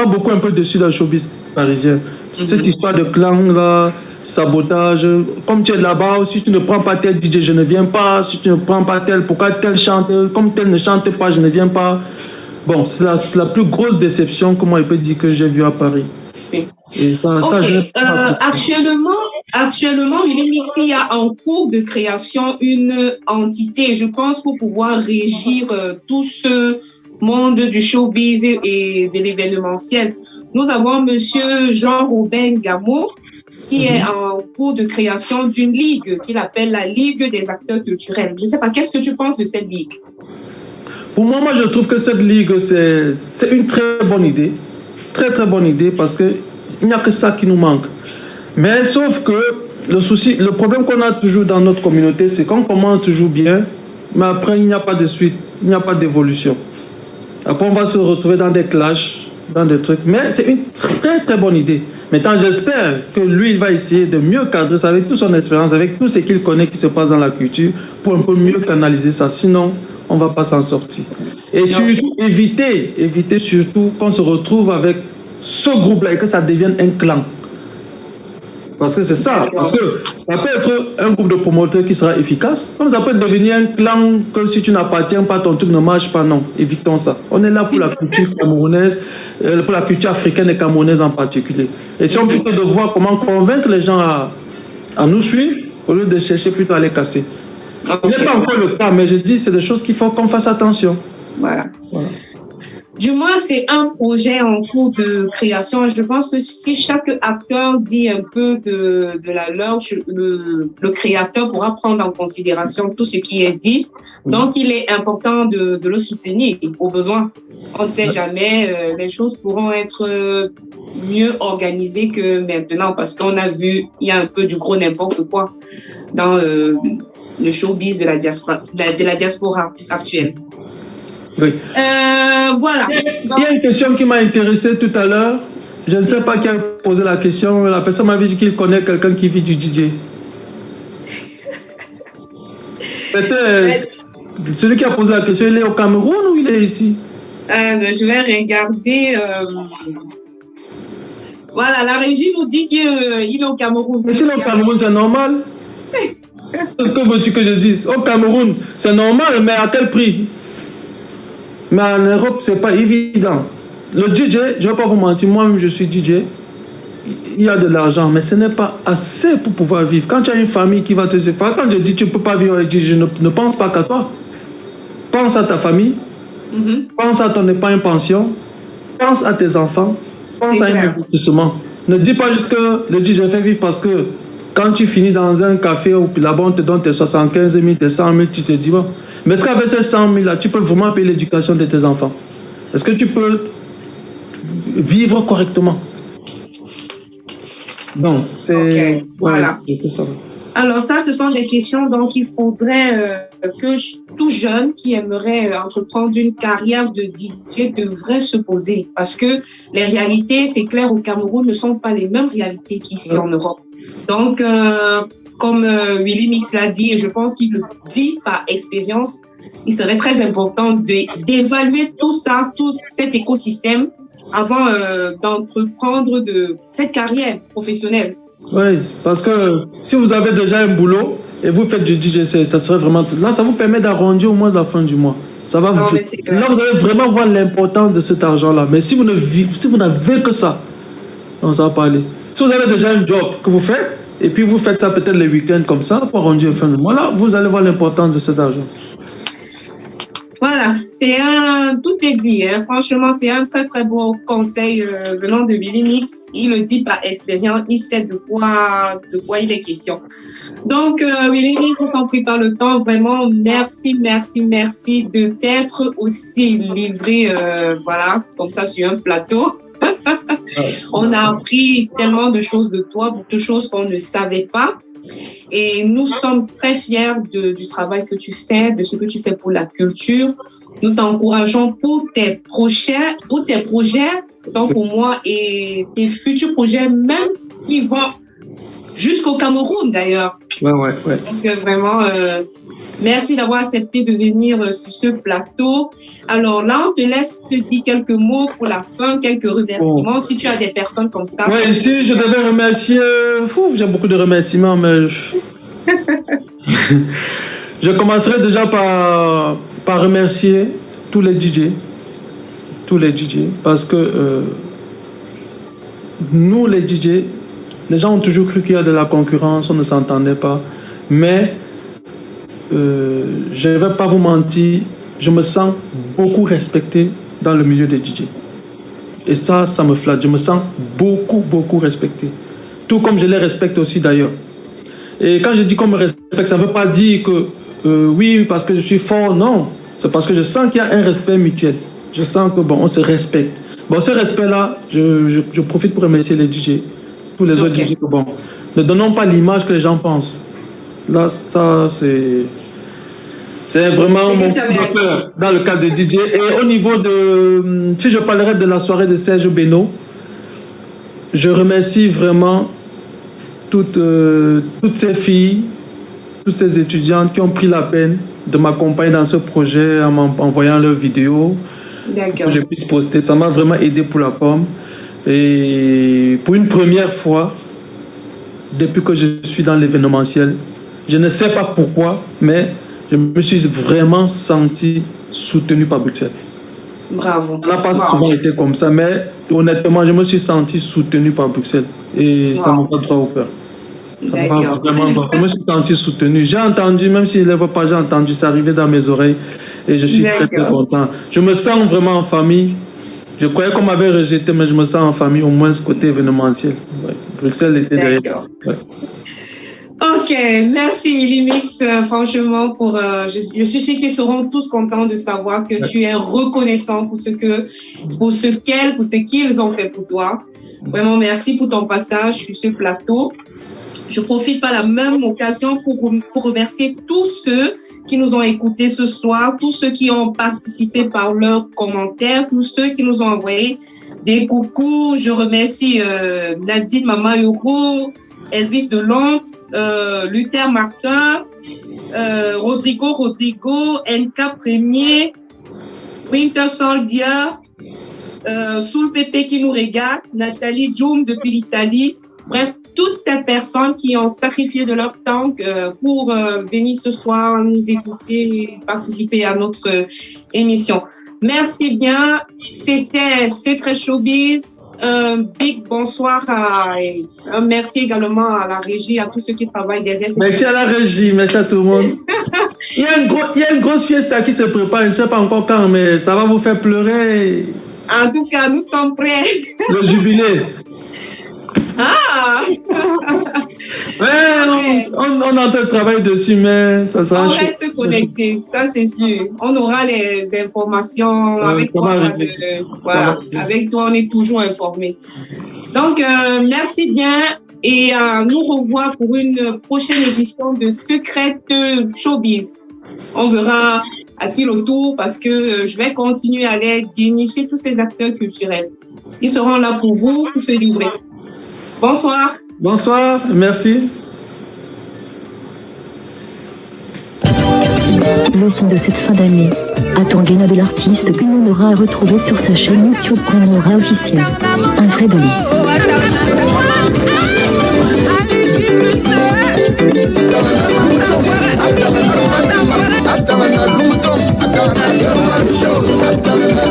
[SPEAKER 2] beaucoup un peu déçu dans le showbiz parisien. Cette histoire de clans là, sabotage. Comme tu es là-bas, si tu ne prends pas tel DJ, je ne viens pas. Si tu ne prends pas tel, pourquoi tel chante? Comme tel ne chante pas, je ne viens pas. Bon, c'est la plus grosse déception, comment il peut dire, que j'ai vue à Paris.
[SPEAKER 1] Oui.
[SPEAKER 2] Et ça,
[SPEAKER 1] actuellement, Willy Mix, il y a en cours de création une entité, je pense, pour pouvoir régir tout ce monde du showbiz et de l'événementiel. Nous avons monsieur Jean-Robin Gameau, qui est en cours de création d'une ligue qu'il appelle la Ligue des acteurs culturels. Je ne sais pas, qu'est-ce que tu penses de cette ligue?
[SPEAKER 2] Pour moi, je trouve que cette ligue, c'est une très bonne idée. Très, très bonne idée parce qu'il n'y a que ça qui nous manque. Mais sauf que le problème qu'on a toujours dans notre communauté, c'est qu'on commence toujours bien, mais après, il n'y a pas de suite, il n'y a pas d'évolution. Après, on va se retrouver dans des clashs, dans des trucs. Mais c'est une très, très bonne idée. Maintenant, j'espère que lui, il va essayer de mieux cadrer ça avec toute son expérience, avec tout ce qu'il connaît qui se passe dans la culture, pour un peu mieux canaliser ça. Sinon, on ne va pas s'en sortir. Et surtout, éviter surtout qu'on se retrouve avec ce groupe-là et que ça devienne un clan. Parce que c'est ça. Parce que ça peut être un groupe de promoteurs qui sera efficace, comme ça peut devenir un clan que si tu n'appartiens pas, ton truc ne marche pas. Non, évitons ça. On est là pour la culture camerounaise, pour la culture africaine et camerounaise en particulier. Et si on peut de voir comment convaincre les gens à nous suivre, au lieu de chercher plutôt à les casser. Ce n'est pas encore le cas, mais je dis c'est des choses qu'il faut qu'on fasse attention.
[SPEAKER 1] Voilà. Du moins, c'est un projet en cours de création. Je pense que si chaque acteur dit un peu de la leur, le créateur pourra prendre en considération tout ce qui est dit. Donc, il est important de le soutenir au besoin. On ne sait jamais, les choses pourront être mieux organisées que maintenant parce qu'on a vu, il y a un peu du gros n'importe quoi dans le showbiz de la diaspora actuelle.
[SPEAKER 2] Oui.
[SPEAKER 1] Voilà.
[SPEAKER 2] Donc, il y a une question qui m'a intéressé tout à l'heure. Je ne sais pas qui a posé la question. La personne m'avait dit qu'il connaît quelqu'un qui vit du DJ. Peut-être celui qui a posé la question, il est au Cameroun ou il est ici?
[SPEAKER 1] Je vais regarder. Voilà, la régie nous dit qu'il est au Cameroun.
[SPEAKER 2] Mais si le Cameroun, c'est normal. Que veux-tu que je dise? Au Cameroun, c'est normal, mais à quel prix? Mais en Europe, c'est pas évident. Le DJ, je ne vais pas vous mentir, moi-même je suis DJ. Il y a de l'argent, mais ce n'est pas assez pour pouvoir vivre. Quand tu as une famille qui va te dire, quand je dis tu ne peux pas vivre avec DJ, je ne pense pas qu'à toi. Pense à ta famille, pense à ton épargne pension, pense à tes enfants, pense à un investissement. Ne dis pas juste que le DJ fait vivre parce que quand tu finis dans un café où là-bas on te donne tes 75 000, tes 100 000, tu te dis bon. Mais est-ce qu'avec ces 100 000 là, tu peux vraiment payer l'éducation de tes enfants? Est-ce que tu peux vivre correctement? Non, c'est...
[SPEAKER 1] Okay, voilà.
[SPEAKER 2] C'est ça.
[SPEAKER 1] Alors ça, ce sont des questions donc il faudrait que tout jeune qui aimerait entreprendre une carrière de DJ devrait se poser. Parce que les réalités, c'est clair, au Cameroun ne sont pas les mêmes réalités qu'ici en Europe. Donc, comme Willy Mix l'a dit, et je pense qu'il le dit par expérience, il serait très important d'évaluer tout ça, tout cet écosystème avant d'entreprendre de cette carrière professionnelle.
[SPEAKER 2] Oui, parce que si vous avez déjà un boulot et vous faites du DJ, ça serait vraiment... Là, ça vous permet d'arrondir au moins la fin du mois. Ça va là, vous allez vraiment voir l'importance de cet argent-là. Mais si vous n'avez que ça, non, ça va pas aller. Si vous avez déjà un job que vous faites, et puis vous faites ça peut-être les week-ends comme ça, pour arrondir la fin du mois, là, vous allez voir l'importance de cet argent.
[SPEAKER 1] Voilà, tout est dit. Hein. Franchement, c'est un très très beau conseil venant de Willy Mix. Il le dit par expérience, il sait de quoi il est question. Donc, Willy Mix, on s'en prie par le temps. Vraiment, merci de t'être aussi livré, voilà, comme ça sur un plateau. On a appris tellement de choses de toi, beaucoup de choses qu'on ne savait pas. Et nous sommes très fiers du travail que tu fais, de ce que tu fais pour la culture. Nous t'encourageons pour tes projets, tant pour moi, et tes futurs projets, même qui vont jusqu'au Cameroun d'ailleurs.
[SPEAKER 2] Ouais.
[SPEAKER 1] Donc vraiment, merci d'avoir accepté de venir sur ce plateau. Alors là, on te laisse te dire quelques mots pour la fin, quelques remerciements. Si tu as des personnes comme ça.
[SPEAKER 2] Oui, si je devais remercier, j'ai beaucoup de remerciements, mais je commencerai déjà par remercier tous les DJ, parce que nous les DJ, les gens ont toujours cru qu'il y a de la concurrence, on ne s'entendait pas. Mais je ne vais pas vous mentir, je me sens beaucoup respecté dans le milieu des DJ. Et ça me flatte. Je me sens beaucoup respecté. Tout comme je les respecte aussi d'ailleurs. Et quand je dis qu'on me respecte, ça ne veut pas dire que oui, parce que je suis fort, non. C'est parce que je sens qu'il y a un respect mutuel. Je sens que bon, on se respecte. Bon, ce respect-là, je profite pour remercier les DJ. Tous les autres DJ que bon, ne donnons pas l'image que les gens pensent. Là, ça, c'est vraiment mon cœur dans le cadre de DJ. Et au niveau de... Si je parlerais de la soirée de Serge Beno, je remercie vraiment toutes ces filles, toutes ces étudiantes qui ont pris la peine de m'accompagner dans ce projet en m'envoyant leurs vidéos pour que je puisse poster. Ça m'a vraiment aidé pour la com. Et pour une première fois, depuis que je suis dans l'événementiel, je ne sais pas pourquoi, mais je me suis vraiment senti soutenu par Bruxelles.
[SPEAKER 1] Bravo.
[SPEAKER 2] Ça n'a pas souvent été comme ça, mais honnêtement, je me suis senti soutenu par Bruxelles. Et ça m'a pas droit au cœur. Ça m'a vraiment, je me suis senti soutenu. J'ai entendu, même s'il ne lève pas, j'ai entendu, ça arrivait dans mes oreilles. Et je suis très content. Je me sens vraiment en famille. Je croyais qu'on m'avait rejeté, mais je me sens en famille, au moins ce côté événementiel. Ouais. Bruxelles était derrière. Ouais.
[SPEAKER 1] Ok, merci Millimix, franchement, pour, je suis sûre qu'ils seront tous contents de savoir que tu es reconnaissant pour ce qu'ils ont fait pour toi. Vraiment, merci pour ton passage sur ce plateau. Je profite par la même occasion pour remercier tous ceux qui nous ont écoutés ce soir, tous ceux qui ont participé par leurs commentaires, tous ceux qui nous ont envoyé des coucous. Je remercie Nadine Mama Euro, Elvis Deloncle, Luther Martin, Rodrigo, NK Premier, Winter Soldier, Soul Pépé qui nous regarde, Nathalie Djoum depuis l'Italie. Bref, toutes ces personnes qui ont sacrifié de leur temps pour venir ce soir nous écouter, participer à notre émission. Merci bien. C'était Secret Showbiz. Big bonsoir merci également à la régie, à tous ceux qui travaillent derrière.
[SPEAKER 2] Merci à la régie, merci à tout le monde. Il y a une grosse fiesta qui se prépare, je ne sais pas encore quand, mais ça va vous faire pleurer.
[SPEAKER 1] En tout cas, nous sommes prêts.
[SPEAKER 2] Le jubilé.
[SPEAKER 1] Ah
[SPEAKER 2] ouais, on est en train de travailler dessus, mais ça sera...
[SPEAKER 1] On reste connecté, ça c'est sûr. On aura les informations avec toi. Voilà, avec toi, on est toujours informés. Donc, merci bien et nous revoir pour une prochaine édition de Secret Showbiz. On verra à qui le tour parce que je vais continuer à aller dénicher tous ces acteurs culturels. Ils seront là pour vous, pour se livrer. Bonsoir.
[SPEAKER 2] Bonsoir, merci.
[SPEAKER 3] Leçon de cette fin d'année. Attendez Nabil l'artiste que l'on aura à retrouver sur sa chaîne YouTube Conora officielle. Un vrai de lisse.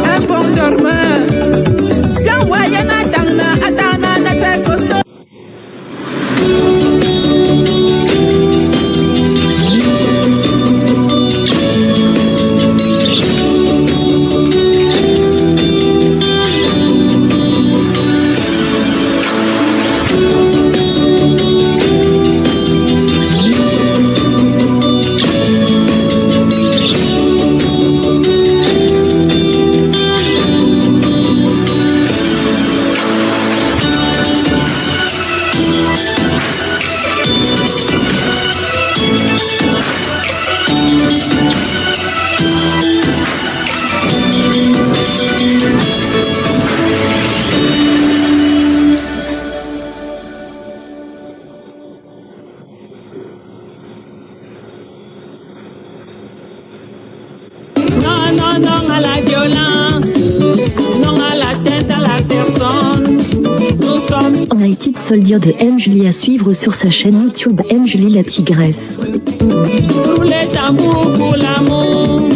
[SPEAKER 4] Un bon dormeur.
[SPEAKER 3] United Soldier de M. Julie à suivre sur sa chaîne YouTube M. Julie la Tigresse.
[SPEAKER 4] Pour les tambours, pour l'amour.